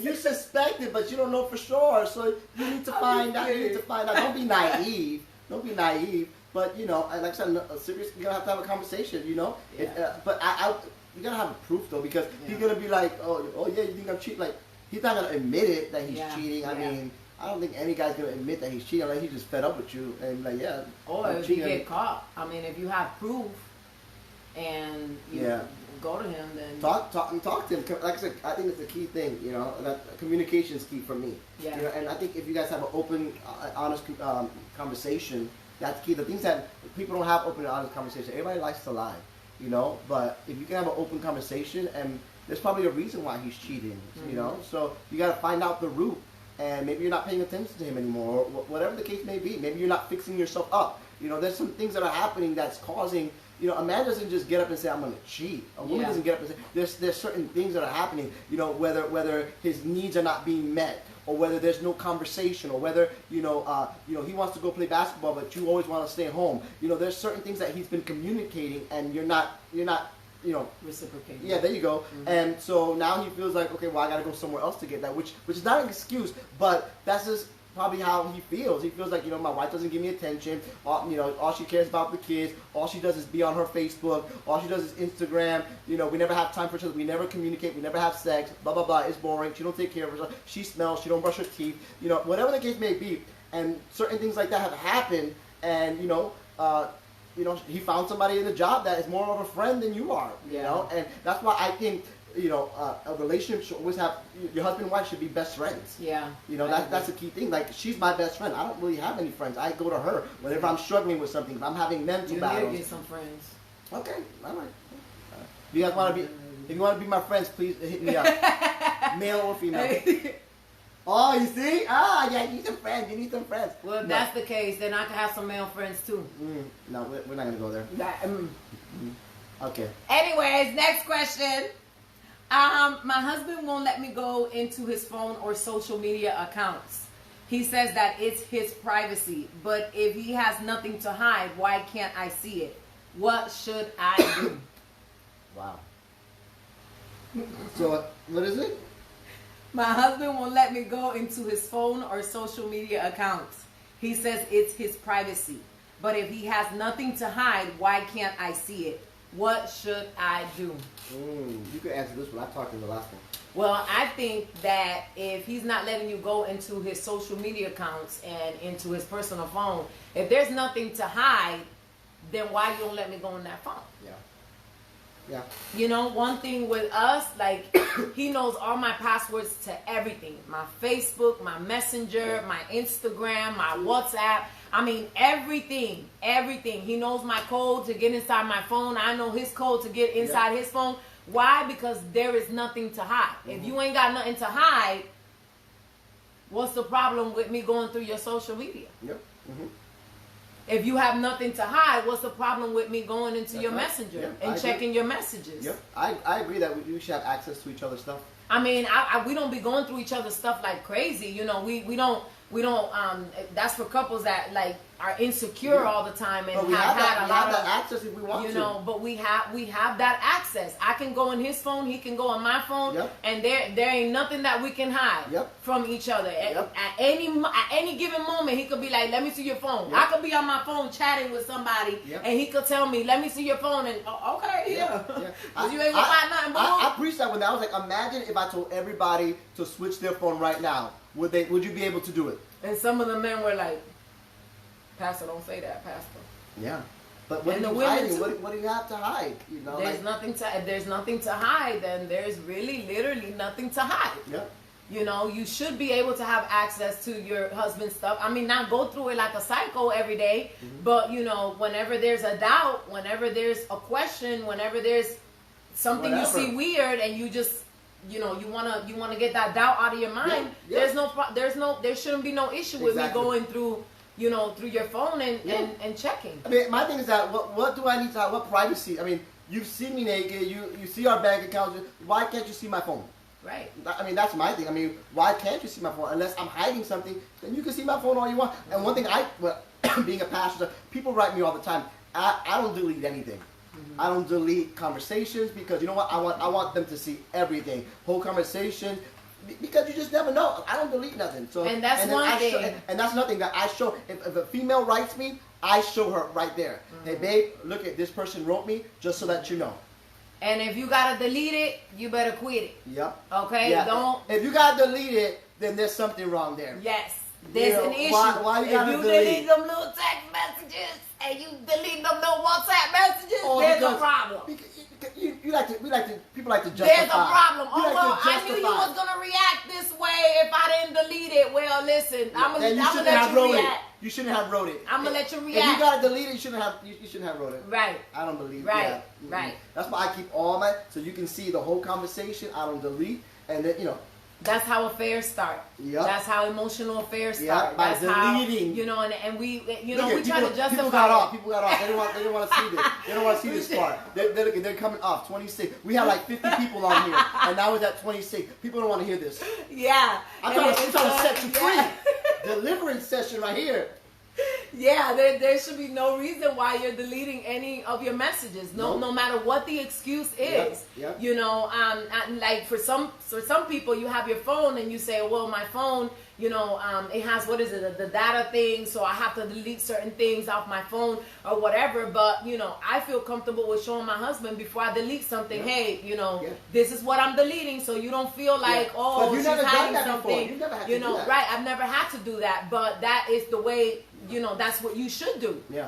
You suspect it, but you don't know for sure. So you need to find out. Don't be naive. But like I said, serious. You're gonna have to have a conversation. Yeah. But you gotta have a proof though, because he's gonna be like, oh yeah, you think I'm cheating? Like, he's not gonna admit it that he's cheating. I mean, I don't think any guy's gonna admit that he's cheating unless he's just fed up with you and like, yeah. Or if you get caught. I mean, if you have proof and go to him, then talk to him. Like I said, I think it's a key thing. You know, that communication is key for me. Yeah. You know, and I think if you guys have an open, honest conversation, that's key. The things that people don't have open and honest conversation. Everybody likes to lie. You know, but if you can have an open conversation, and there's probably a reason why he's cheating. You know, so you got to find out the root. And maybe you're not paying attention to him anymore, or whatever the case may be. Maybe you're not fixing yourself up. You know, there's some things that are happening that's causing, you know, a man doesn't just get up and say, I'm going to cheat. A woman doesn't get up and say, there's certain things that are happening, you know, whether his needs are not being met, or whether there's no conversation, or whether, you know, he wants to go play basketball, but you always want to stay home. You know, there's certain things that he's been communicating, and you're not, you know, reciprocating. Yeah, there you go. And so now he feels like, okay, well, I got to go somewhere else to get that, which is not an excuse, but that's just probably how he feels. He feels like, you know, my wife doesn't give me attention. All she cares about the kids. All she does is be on her Facebook. All she does is Instagram. You know, we never have time for each other. We never communicate. We never have sex. Blah, blah, blah. It's boring. She don't take care of herself. She smells. She don't brush her teeth. You know, whatever the case may be. And certain things like that have happened. And, you know, he found somebody in the job that is more of a friend than you are, you know? And that's why I think, you know, a relationship should always have, your husband and wife should be best friends. Yeah. You know, that's a key thing. Like, she's my best friend. I don't really have any friends. I go to her whenever I'm struggling with something. If I'm having mental battles. You get some friends. Okay, all right. If you guys want to be, if you want to be my friends, please hit me up. Male or female. Oh, you see? Yeah, you need some friends. You need some friends. Well, if that's the case, then I can have some male friends too. No, we're not going to go there. Okay. Anyways, next question. My husband won't let me go into his phone or social media accounts. He says that it's his privacy. But if he has nothing to hide, why can't I see it? What should I do? Wow. So, what is it? My husband won't let me go into his phone or social media accounts. He says it's his privacy. But if he has nothing to hide, why can't I see it? What should I do? You could answer this one. I talked in the last one. Well, I think that if he's not letting you go into his social media accounts and into his personal phone, if there's nothing to hide, then why you don't let me go on that phone? Yeah. You know, one thing with us, like, he knows all my passwords to everything. My Facebook, my Messenger, my Instagram, my WhatsApp. I mean, everything. He knows my code to get inside my phone. I know his code to get inside his phone. Why? Because there is nothing to hide. If you ain't got nothing to hide, what's the problem with me going through your social media? If you have nothing to hide, what's the problem with me going into your Messenger and checking your messages? I agree that we should have access to each other's stuff. I mean, we don't be going through each other's stuff like crazy. You know, we don't. That's for couples that like are insecure all the time and have had a lot of access if we want to. You know, but we have that access. I can go on his phone, he can go on my phone, and there ain't nothing that we can hide from each other. At any given moment, he could be like, "Let me see your phone." I could be on my phone chatting with somebody, and he could tell me, "Let me see your phone," and okay, because you ain't gonna find nothing. I preached that one day. I was like, imagine if I told everybody to switch their phone right now. Would you be able to do it? And some of the men were like, "Pastor, don't say that, Pastor." Yeah, but what are you hiding? What do you have to hide? You know, if there's nothing to hide, then there's really, literally nothing to hide. Yeah. You know, you should be able to have access to your husband's stuff. I mean, not go through it like a psycho every day, but you know, whenever there's a doubt, whenever there's a question, whenever there's something you see weird, and you just, you know, you wanna get that doubt out of your mind. There shouldn't be no issue with me going through, you know, through your phone and checking. I mean, my thing is that what do I need to have? What privacy? I mean, you've seen me naked. You see our bank accounts. Why can't you see my phone? Right. I mean, that's my thing. I mean, why can't you see my phone? Unless I'm hiding something, then you can see my phone all you want. And one thing being a pastor, people write me all the time. I don't delete anything. I don't delete conversations because you know what? I want them to see everything, whole conversation, because you just never know. I don't delete nothing. So and that's one thing. And that's nothing that I show. If a female writes me, I show her right there. Hey babe, look at this person wrote me, just so that you know. And if you gotta delete it, you better quit it. Yep. Okay. Yeah. Don't. If you gotta delete it, then there's something wrong there. Yes. there's an issue. Why you gotta delete them little text messages and you delete them little WhatsApp messages, there's a problem. People like to justify. There's a problem. I knew you was gonna react this way if I didn't delete it. Well, listen, I'm gonna let you react. You shouldn't have wrote it. I'm gonna let you react. If you gotta delete it, you shouldn't have wrote it. Right. I don't believe. Right. Yeah. Right. That's why I keep all my, so you can see the whole conversation. I don't delete, and then That's how affairs start. Yep. That's how emotional affairs start. By That's deleting. How, and we try to justify. People got off. They didn't want to see this. They don't want to see this part. They're coming off 26. We had like 50 people on here, and now it's at 26. People don't want to hear this. Yeah. I'm trying to set you free. Deliverance session right here. Yeah, there should be no reason why you're deleting any of your messages. No matter what the excuse is. Yep. Like for some people, you have your phone and you say, well, my phone, it has the data thing, so I have to delete certain things off my phone or whatever. But I feel comfortable with showing my husband before I delete something. Yeah. Hey, this is what I'm deleting, so you don't feel like she's hiding something. You never had to do that. Right? I've never had to do that, but that is the way. That's what you should do. Yeah.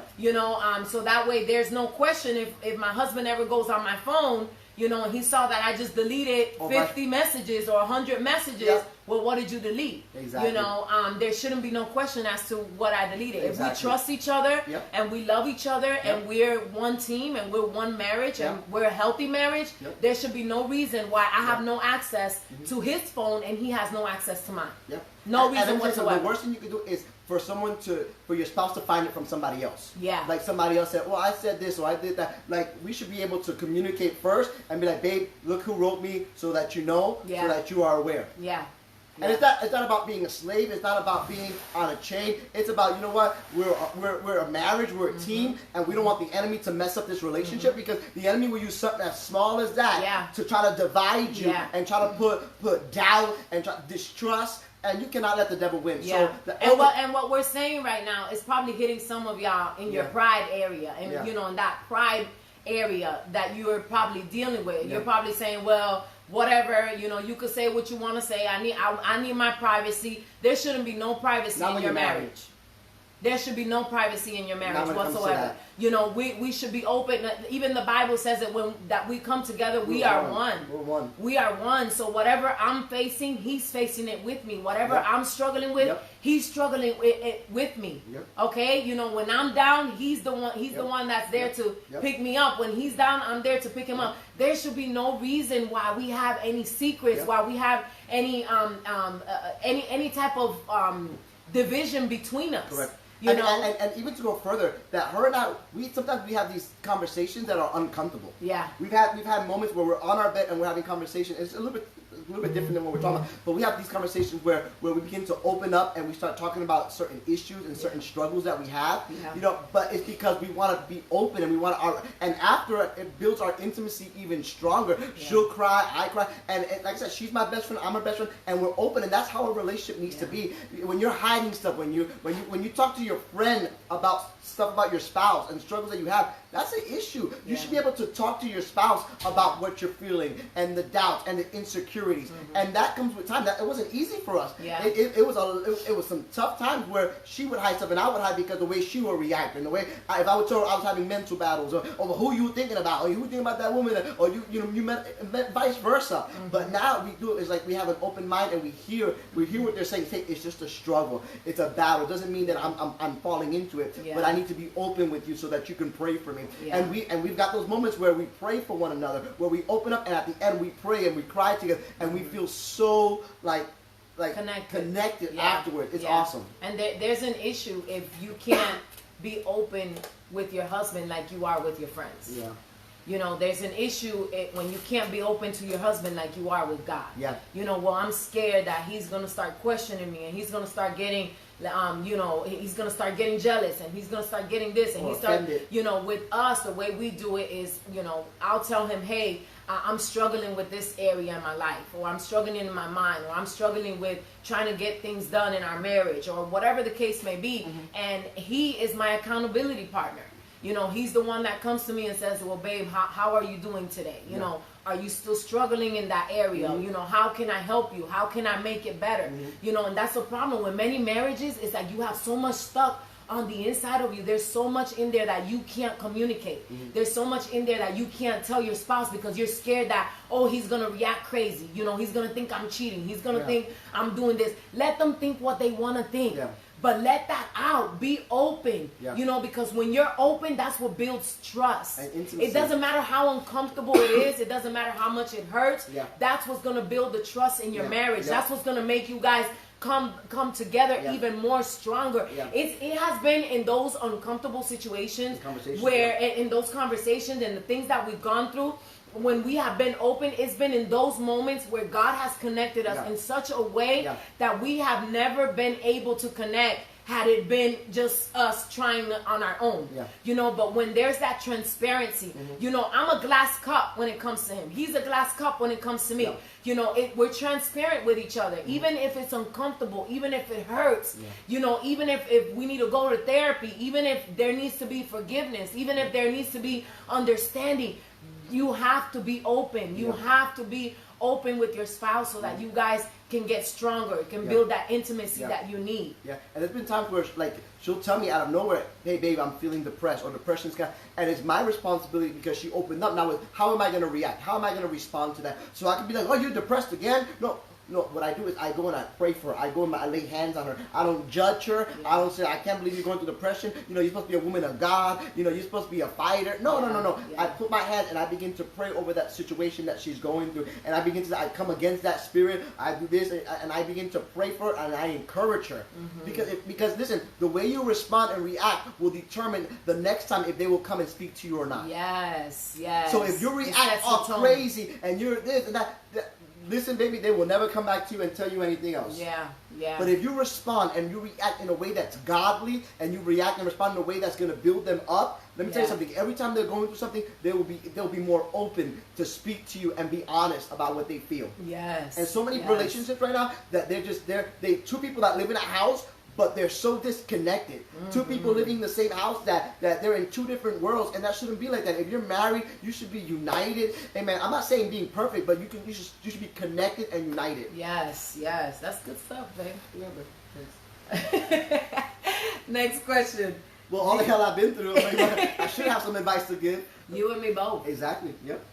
So that way there's no question if my husband ever goes on my phone, and he saw that I just deleted 50 messages or 100 messages. Yeah. Well, what did you delete? Exactly. There shouldn't be no question as to what I deleted. Exactly. If we trust each other and we love each other and we're one team and we're one marriage and we're a healthy marriage, there should be no reason why I have no access to his phone and he has no access to mine. Yep. No reason whatsoever. The worst thing you can do is for your spouse to find it from somebody else. Yeah. Like somebody else said, well, I said this or I did that. Like we should be able to communicate first and be like, babe, look who wrote me, so that you know, so that you are aware. Yeah. And it's not about being a slave. It's not about being on a chain. It's about, you know what? We're a marriage. We're a team, and we don't want the enemy to mess up this relationship because the enemy will use something as small as that to try to divide you and try to put doubt and distrust. And you cannot let the devil win. Yeah. So and what we're saying right now is probably hitting some of y'all in your pride area, and in that pride area that you're probably dealing with. You're probably saying, well, whatever, you could say what you want to say. I need my privacy. There shouldn't be no privacy in your marriage. There should be no privacy in your marriage whatsoever. We should be open. Even the Bible says that we come together, we are one. We're one. We are one. So whatever I'm facing, he's facing it with me. Whatever I'm struggling with, he's struggling with me. Yep. Okay? When I'm down, he's the one. He's the one that's there to pick me up. When he's down, I'm there to pick him up. There should be no reason why we have any secrets, why we have any type of division between us. Correct. And even to go further, that her and I, sometimes we have these conversations that are uncomfortable. Yeah. We've had moments where we're on our bed and we're having conversations. It's a little bit different than what we're talking about. But we have these conversations where we begin to open up and we start talking about certain issues and certain struggles that we have. Yeah. But it's because we want to be open and we want and after it builds our intimacy even stronger. Yeah. She'll cry, I cry, and like I said, she's my best friend, I'm her best friend, and we're open, and that's how a relationship needs to be. When you're hiding stuff, when you talk to your friend about stuff about your spouse and struggles that you have, that's an issue. You should be able to talk to your spouse about what you're feeling and the doubts and the insecurities, and that comes with time. That it wasn't easy for us. Yeah. It was some tough times where she would hide stuff and I would hide because the way she would react and the way if I would tell her I was having mental battles or who you thinking about or you thinking about that woman or you met vice versa. But now we do it. It's like we have an open mind and we hear what they're saying. Hey, it's just a struggle. It's a battle. It doesn't mean that I'm falling into it, but I need to be open with you so that you can pray for me. Yeah. And we've got those moments where we pray for one another, where we open up and at the end we pray and we cry together and we feel so like connected afterwards. It's awesome. And there's an issue if you can't be open with your husband like you are with your friends. Yeah. There's an issue when you can't be open to your husband like you are with God. Yeah. Well, I'm scared that he's going to start questioning me and he's going to start getting he's going to start getting jealous and he's going to start getting this and with us, the way we do it is, I'll tell him, hey, I'm struggling with this area in my life, or I'm struggling in my mind, or I'm struggling with trying to get things done in our marriage, or whatever the case may be. And he is my accountability partner. He's the one that comes to me and says, well, babe, how are you doing today? Are you still struggling in that area? You know, how can I help you? How can I make it better? You know, and that's the problem with many marriages, is that you have so much stuck on the inside of you. There's so much in there that you can't communicate. There's so much in there that you can't tell your spouse because you're scared that, oh, he's gonna react crazy. You know, he's gonna think I'm cheating. He's gonna think I'm doing this. Let them think what they wanna think. But let that out. Be open. You know, because when you're open, that's what builds trust. It doesn't matter how uncomfortable it is. It doesn't matter how much it hurts. That's what's gonna build the trust in your marriage. That's what's gonna make you guys come together even more stronger. It has been in those uncomfortable situations where in those conversations and the things that we've gone through, when we have been open, it's been in those moments where God has connected us in such a way that we have never been able to connect had it been just us trying on our own. You know, but when there's that transparency, you know, I'm a glass cup when it comes to him. He's a glass cup when it comes to me. You know, we're transparent with each other, even if it's uncomfortable, even if it hurts, you know, even if we need to go to therapy, even if there needs to be forgiveness, even if there needs to be understanding. You have to be open. You have to be open with your spouse so that you guys can get stronger, can build that intimacy that you need. And there's been times where, like, she'll tell me out of nowhere, hey, babe, I'm feeling depressed, or depression's kind, and it's my responsibility because she opened up. Now, how am I going to react? How am I going to respond to that? So I can be like, oh, you're depressed again? No, what I do is I go and I pray for her. I go and I lay hands on her. I don't judge her. I don't say, I can't believe you're going through depression. You know, you're supposed to be a woman of God. You know, you're supposed to be a fighter. No. I put my hand and I begin to pray over that situation that she's going through. And I come against that spirit. I do this and I begin to pray for her and I encourage her. Because listen, the way you respond and react will determine the next time if they will come and speak to you or not. So if you react all crazy and you're this and that, listen, baby, they will never come back to you and tell you anything else. But if you respond and you react in a way that's godly, and you react and respond in a way that's going to build them up, let me tell you something. Every time they're going through something, they'll be more open to speak to you and be honest about what they feel. And so many relationships right now that they two people that live in a house, but they're so disconnected. Two people living in the same house that they're in two different worlds, and that shouldn't be like that. If you're married, you should be united. Hey man, I'm not saying being perfect, but you should be connected and united. Yes, that's good stuff, babe. Next question. Well, all the hell I've been through, I should have some advice to give. You and me both. Exactly. Yep.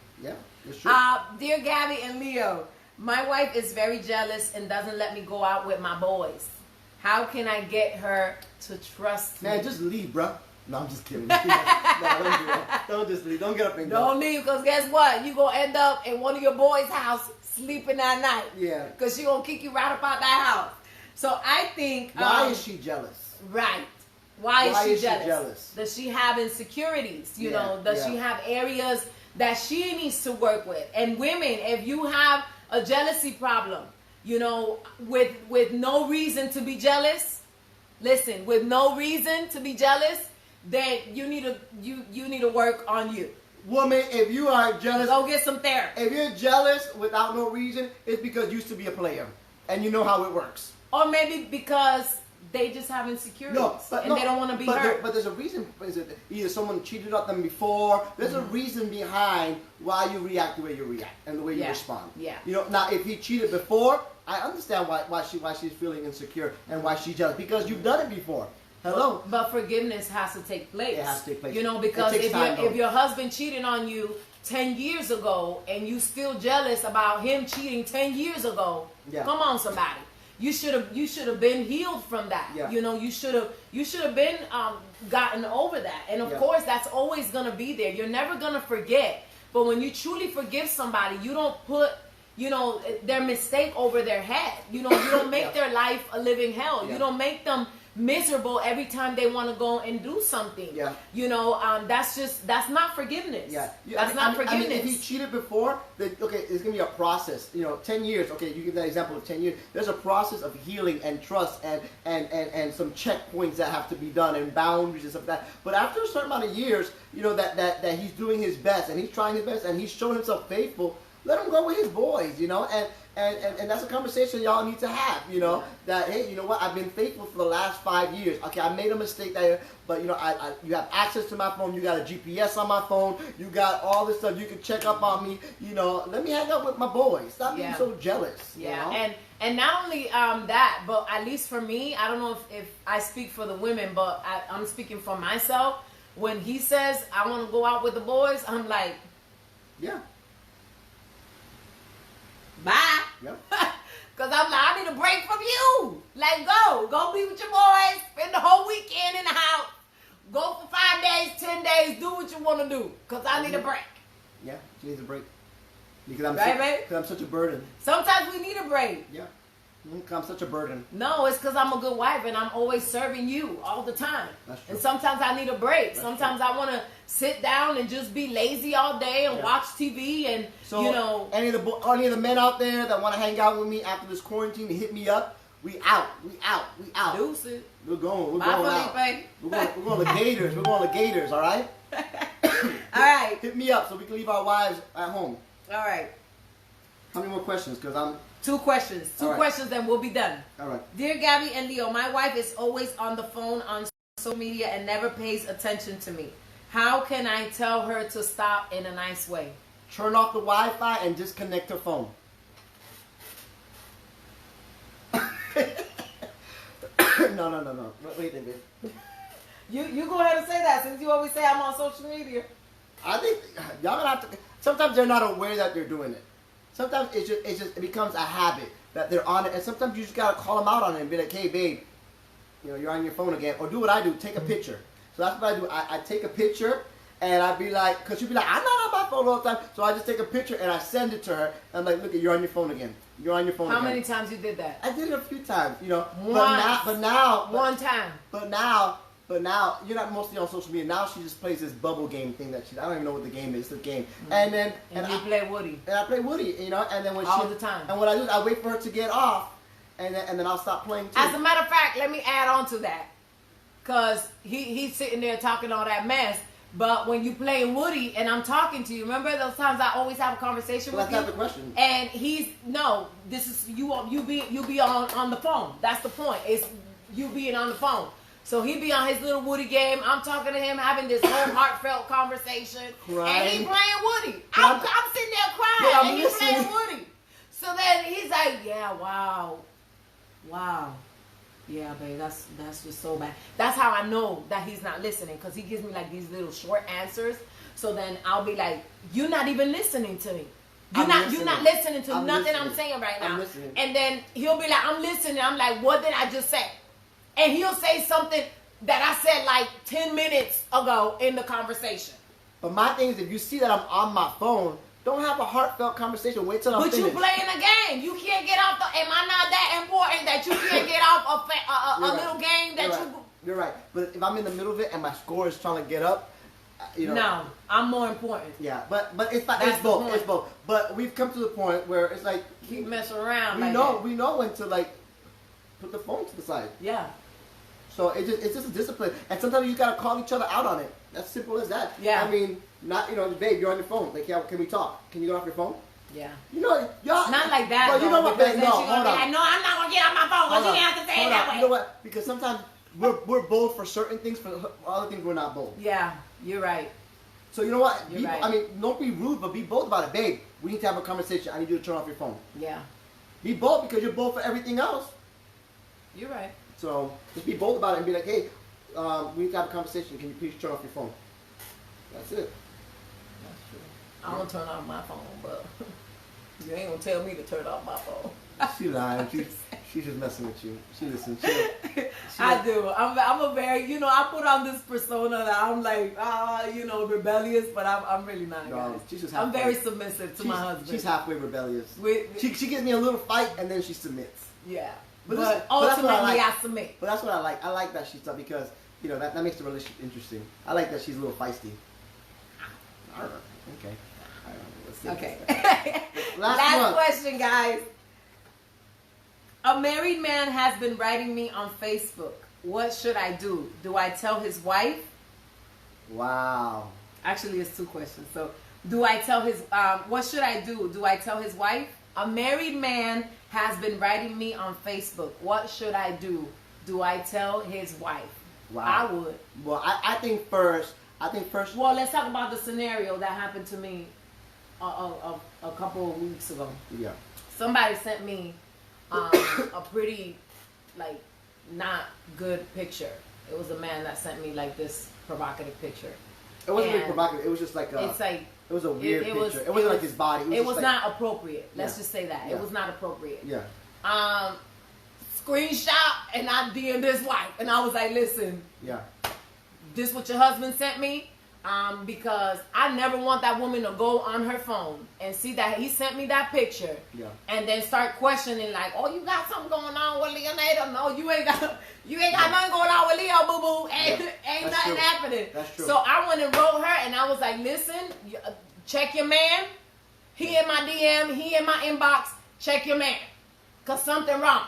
That's true. Dear Gabby and Leo, my wife is very jealous and doesn't let me go out with my boys. How can I get her to trust me? Man, just leave, bro. No, I'm just kidding. No, don't do that. Don't just leave. Don't get up and go. Don't leave, because guess what? You're going to end up in one of your boys' house sleeping that night. Because she's going to kick you right up out that house. So I think... Why is she jealous? Right. Why is she jealous? Does she have insecurities? You know, does she have areas that she needs to work with? And women, if you have a jealousy problem, you know, with no reason to be jealous, listen, with no reason to be jealous, then you need to work on you. Woman, if you are jealous, go get some therapy. If you're jealous without no reason, it's because you used to be a player and you know how it works. Or maybe because they just have insecurities they don't want to be hurt. But there's a reason. Either someone cheated on them before. There's a reason behind why you react the way you react and the way you respond. You know, now if he cheated before, I understand why she's feeling insecure and why she's jealous, because you've done it before. Hello. But forgiveness has to take place. It has to take place. You know, because if your husband cheated on you 10 years ago and you still jealous about him cheating 10 years ago, come on, somebody. You should have been healed from that. You know, you should have been gotten over that. And of course, that's always gonna be there. You're never gonna forget. But when you truly forgive somebody, you don't put, you know, their mistake over their head. You know, you don't make their life a living hell. You don't make them miserable every time they want to go and do something. You know, that's not forgiveness. That's not forgiveness. I mean, if he cheated before, then okay, it's gonna be a process. You know, 10 years. Okay, you give that example of 10 years. There's a process of healing and trust and some checkpoints that have to be done and boundaries and stuff like that. But after a certain amount of years, you know that he's doing his best and he's trying his best and he's showing himself faithful. Let him go with his boys, you know, And that's a conversation y'all need to have, you know, that, hey, you know what, I've been faithful for the last 5 years. Okay, I made a mistake there, but, you know, you have access to my phone. You got a GPS on my phone. You got all this stuff. You can check up on me. You know, let me hang out with my boys. Stop being so jealous. Yeah, you know? And not only that, but at least for me, I don't know if I speak for the women, but I'm speaking for myself. When he says, I want to go out with the boys, I'm like, yeah. Bye. Yep. Because I'm like, I need a break from you. Like, go be with your boys. Spend the whole weekend in the house. Go for 5 days, 10 days. Do what you want to do. Because I need a break. Yeah, she needs a break. Because I'm such a burden. Sometimes we need a break. Yeah. I'm such a burden. No, it's because I'm a good wife and I'm always serving you all the time. That's true. And sometimes I need a break. That's sometimes true. I want to sit down and just be lazy all day and watch TV and, so, you know. Any of the men out there that want to hang out with me after this quarantine, hit me up. We out. Deuces. We're going Bye, out. Felipe. We're going to Gators. We're going to Gators, all right? All right. Hit me up so we can leave our wives at home. All right. How many more questions? Because I'm... Two questions. Two questions, then we'll be done. All right. Dear Gabby and Leo, my wife is always on the phone on social media and never pays attention to me. How can I tell her to stop in a nice way? Turn off the Wi-Fi and disconnect her phone. No. Wait a minute. You go ahead and say that since you always say I'm on social media. I think y'all gonna have to. Sometimes they're not aware that they're doing it. Sometimes it becomes a habit that they're on it, and sometimes you just gotta call them out on it and be like, hey babe, you know, you're on your phone again, or do what I do, take a picture. So that's what I do. I take a picture and I'd be like, because she'd be like, I'm not on my phone all the time, so I just take a picture and I send it to her. And I'm like, look, you're on your phone again. You're on your phone How again. many times you did that? I did it a few times, you know. Once. But now, one time. But now, you're not mostly on social media. Now she just plays this bubble game thing that I don't even know what the game is. It's the game. Mm-hmm. And you play Woody. And I play Woody, you know. And then when all the time. And what I do is I wait for her to get off, and then I'll stop playing too. As a matter of fact, let me add on to that, cause he's sitting there talking all that mess. But when you play Woody and I'm talking to you, remember those times I always have a conversation with you? That's not the question. And this is you be on the phone. That's the point. It's you being on the phone. So he be on his little Woody game. I'm talking to him, having this whole heartfelt conversation. Crying. And he playing Woody. I'm sitting there crying Yeah, and he's playing Woody. So then he's like, yeah, wow. Yeah, babe, that's just so bad. That's how I know that he's not listening, because he gives me like these little short answers. So then I'll be like, you're not even listening to me. You're not listening to nothing I'm saying right now. And then he'll be like, I'm listening. I'm like, what did I just say? And he'll say something that I said like 10 minutes ago in the conversation. But my thing is, if you see that I'm on my phone, don't have a heartfelt conversation. Wait till I'm finished. But you playing a game. You can't get off the... Am I not that important that you can't get off a little game that You're right. But if I'm in the middle of it and my score is trying to get up, you know... No, I'm more important. Yeah, but it's both. It's both. But we've come to the point where it's like... Keep messing around. We know when to, like, put the phone to the side. Yeah. So it's just a discipline. And sometimes you got to call each other out on it. That's simple as that. Yeah. I mean, babe, you're on your phone. Like, yeah, can we talk? Can you get off your phone? Yeah. You know, y'all... Not like that, But you know what, babe? No, hold on. Like, no, I'm not going to get off my phone because you didn't have to say it that way. You know what? Because sometimes we're both for certain things, for other things we're not both. Yeah, you're right. So you know what? Right. I mean, don't be rude, but be bold about it. Babe, we need to have a conversation. I need you to turn off your phone. Yeah. Be bold, because you're bold for everything else. You're right. So just be bold about it and be like, hey, we need to have a conversation. Can you please turn off your phone? That's it. That's true. I don't turn off my phone, but you ain't gonna tell me to turn off my phone. She lying. She's just messing with you. She listens. I do. I'm a very, I put on this persona that I'm like, rebellious, but I'm really not. No, she's just I'm very submissive to my husband. She's halfway rebellious. She gives me a little fight and then she submits. Yeah. But ultimately, I submit. But that's what I like. I like that she's tough because, that makes the relationship interesting. I like that she's a little feisty. Okay. Let's see. Okay. Last question, guys. A married man has been writing me on Facebook. What should I do? Do I tell his wife? Wow. Actually, it's two questions. So, do I tell his... what should I do? Do I tell his wife? A married man has been writing me on Facebook. What should I do? Do I tell his wife? Wow. I would. Well, I think first. Well, let's talk about the scenario that happened to me a couple of weeks ago. Yeah. Somebody sent me a pretty, like, not good picture. It was a man that sent me like this provocative picture. It wasn't really provocative. It was just like it's like it was a weird picture. It wasn't like his body. It was not appropriate. Let's just say that. Yeah. It was not appropriate. Yeah. Screenshot, and I DM'd his wife, and I was like, listen. Yeah. This what your husband sent me? Because I never want that woman to go on her phone and see that he sent me that picture, and then start questioning like, "Oh, you got something going on with Leonardo? No, you ain't got nothing going on with Leo, boo boo. Ain't nothing happening." That's true. So I went and wrote her, and I was like, "Listen, check your man. He in my DM, he in my inbox. Check your man, cause something wrong."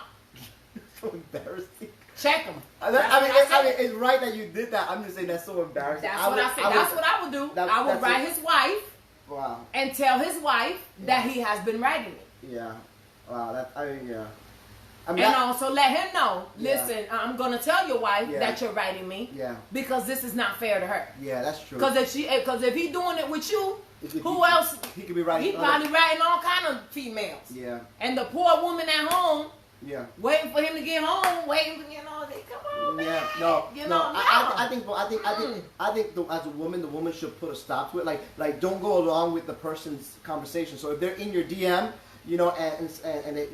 So embarrassing. Check him. I mean, it's right that you did that. I'm just saying that's so embarrassing. That's what I said. That's what I would do. I would write his wife. Wow. And tell his wife that he has been writing me. Yeah. Wow. Yeah. And also let him know. Listen, I'm gonna tell your wife that you're writing me. Yeah. Because this is not fair to her. Yeah, that's true. Because if he doing it with you, who else? He could be writing. He probably writing all kind of females. Yeah. And the poor woman at home. Yeah. Waiting for him to get home, waiting for come on, man. Yeah, no. I think as a woman, the woman should put a stop to it. Like don't go along with the person's conversation. So if they're in your DM, and they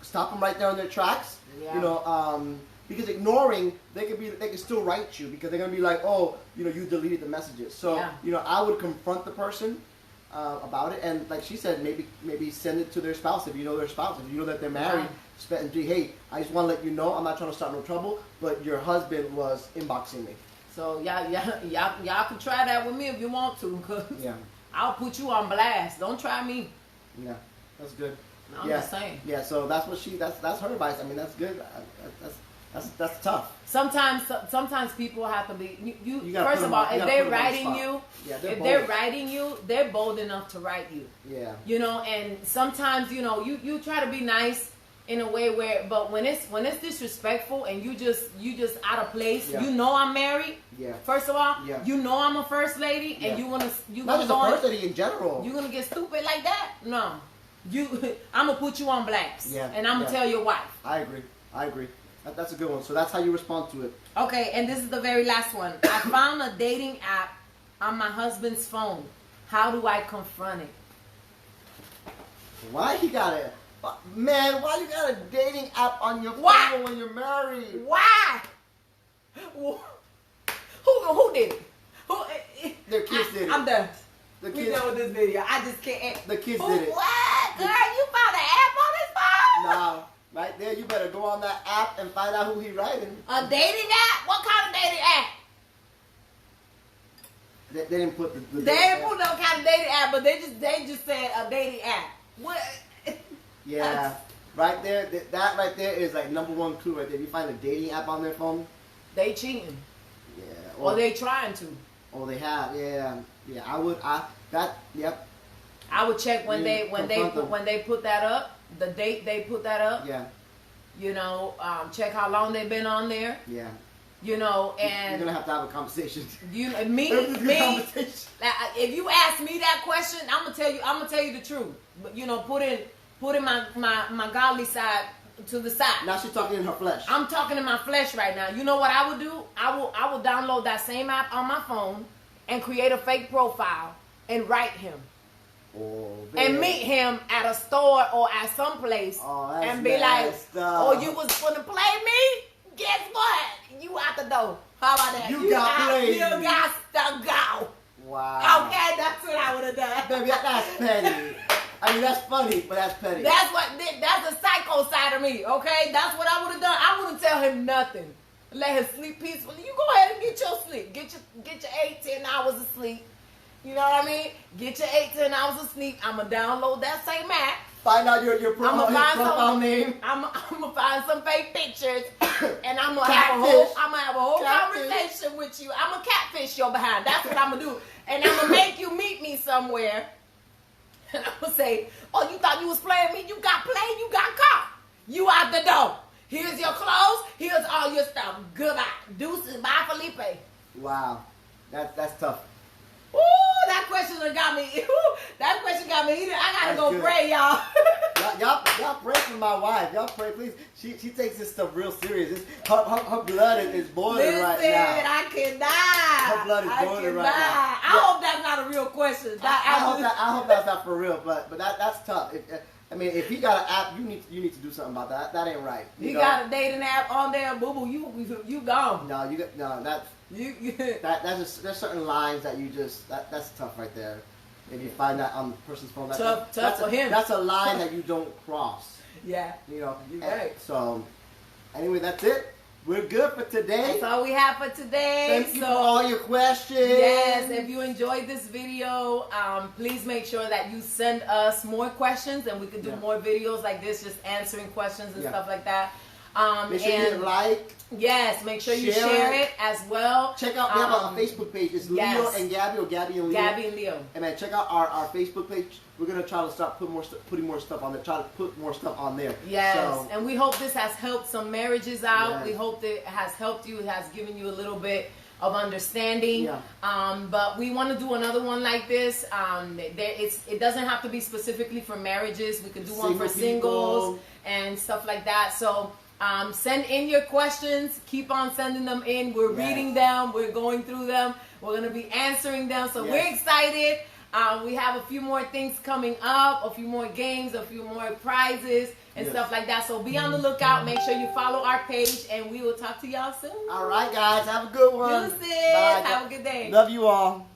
stop them right there on their tracks. Yeah. Because ignoring, they can still write you because they're gonna be like, oh, you deleted the messages. So I would confront the person about it, and like she said, maybe send it to their spouse if you know their spouse, if you know that they're married. Hey, I just want to let you know I'm not trying to start no trouble, but your husband was inboxing me. So y'all can try that with me if you want to, cause I'll put you on blast. Don't try me. Yeah, that's good. I'm just saying. Yeah, so that's her advice. I mean, that's good. That's tough. Sometimes people have to be. You first of all, if they're writing you, they're bold enough to write you. Yeah. And sometimes you try to be nice in a way but when it's disrespectful and you just out of place, I'm married. Yeah. First of all, I'm a first lady, and you not just a first lady in general. You gonna get stupid like that? No. I'm gonna put you on blast. Yeah. And I'm gonna tell your wife. I agree. That's a good one. So that's how you respond to it. Okay, and this is the very last one. I found a dating app on my husband's phone. How do I confront it? Why you got it? Man, why you got a dating app on your phone when you're married? Why? Who did it? Their kids did it. I'm done. We done with this video. I just can't. The kids did it. What? Girl, you found an app on his phone? No. Right there, you better go on that app and find out who he's writing. A dating app? What kind of dating app? They didn't put the They didn't put no kind of dating app, but they just said a dating app. What? Yeah, right there. That right there is like number one clue right there. If you find a dating app on their phone, they cheating. Yeah. Or they trying to. Oh, they have. Yeah. I would. Yep. I would check when they put that up. The date they put that up. Yeah. Check how long they've been on there. Yeah. And you're gonna have to have a conversation. Me. If you ask me that question, I'm gonna tell you the truth. But put in my godly side to the side. Now she's talking in her flesh. I'm talking in my flesh right now. You know what I would do? I will download that same app on my phone and create a fake profile and write him. Oh, and meet him at a store or at some place and be like, "Oh, you was gonna play me? Guess what? You out the door. How about that? You got played. You got to go." Wow. Okay, that's what I would have done. Baby, that's petty. I mean, that's funny, but that's petty. That's the psycho side of me. Okay, that's what I would have done. I wouldn't tell him nothing. Let him sleep peacefully. You go ahead and get your sleep. Get your 8-10 hours of sleep. You know what I mean? Get your 8-10 hours of sleep. I'm going to download that same app. Find out your profile name. I'm going to find some fake pictures. And I'm going to have a whole conversation with you. I'm going to catfish your behind. That's what I'm going to do. And I'm going to make you meet me somewhere. And I would say, oh, you thought you was playing me? You got played, you got caught. You out the door. Here's your clothes. Here's all your stuff. Goodbye. Deuces. Bye, Felipe. Wow. That's tough. Ooh, that question got me. That question got me heated. I gotta go pray, y'all. y'all pray for my wife. Y'all pray, please. She takes this stuff real serious. Her blood is boiling right now. I cannot. Her blood is boiling right now. I hope that's not a real question. I hope that's not for real. But that's tough. If he got an app, you need to do something about that. That ain't right. You got a dating app on there, boo boo. You gone. There's certain lines that you just that's tough right there. If you find that on the person's phone, tough for him. That's a line that you don't cross. Yeah. You're right. So anyway, that's it. We're good for today. That's all we have for today. Thank you for all your questions. Yes, if you enjoyed this video, please make sure that you send us more questions, and we can do more videos like this, just answering questions and stuff like that. Make sure you like. Yes, make sure you share it as well. Check out, we have a Facebook page. It's Leo and Gabby, or Gabby and Leo. Gabby and Leo. And man, check out our Facebook page. We're going to try to start putting more stuff on there. Try to put more stuff on there. Yes, and we hope this has helped some marriages out. Yes. We hope that it has helped you. It has given you a little bit of understanding. Yeah. But we want to do another one like this. It doesn't have to be specifically for marriages. We could do one for singles and stuff like that. So send in your questions. Keep on sending them in. We're reading them. We're going through them. We're going to be answering them. So we're excited. We have a few more things coming up, a few more games, a few more prizes and stuff like that. So be on the lookout. Make sure you follow our page, and we will talk to y'all soon. All right, guys. Have a good one. Bye. Have a good day. Love you all.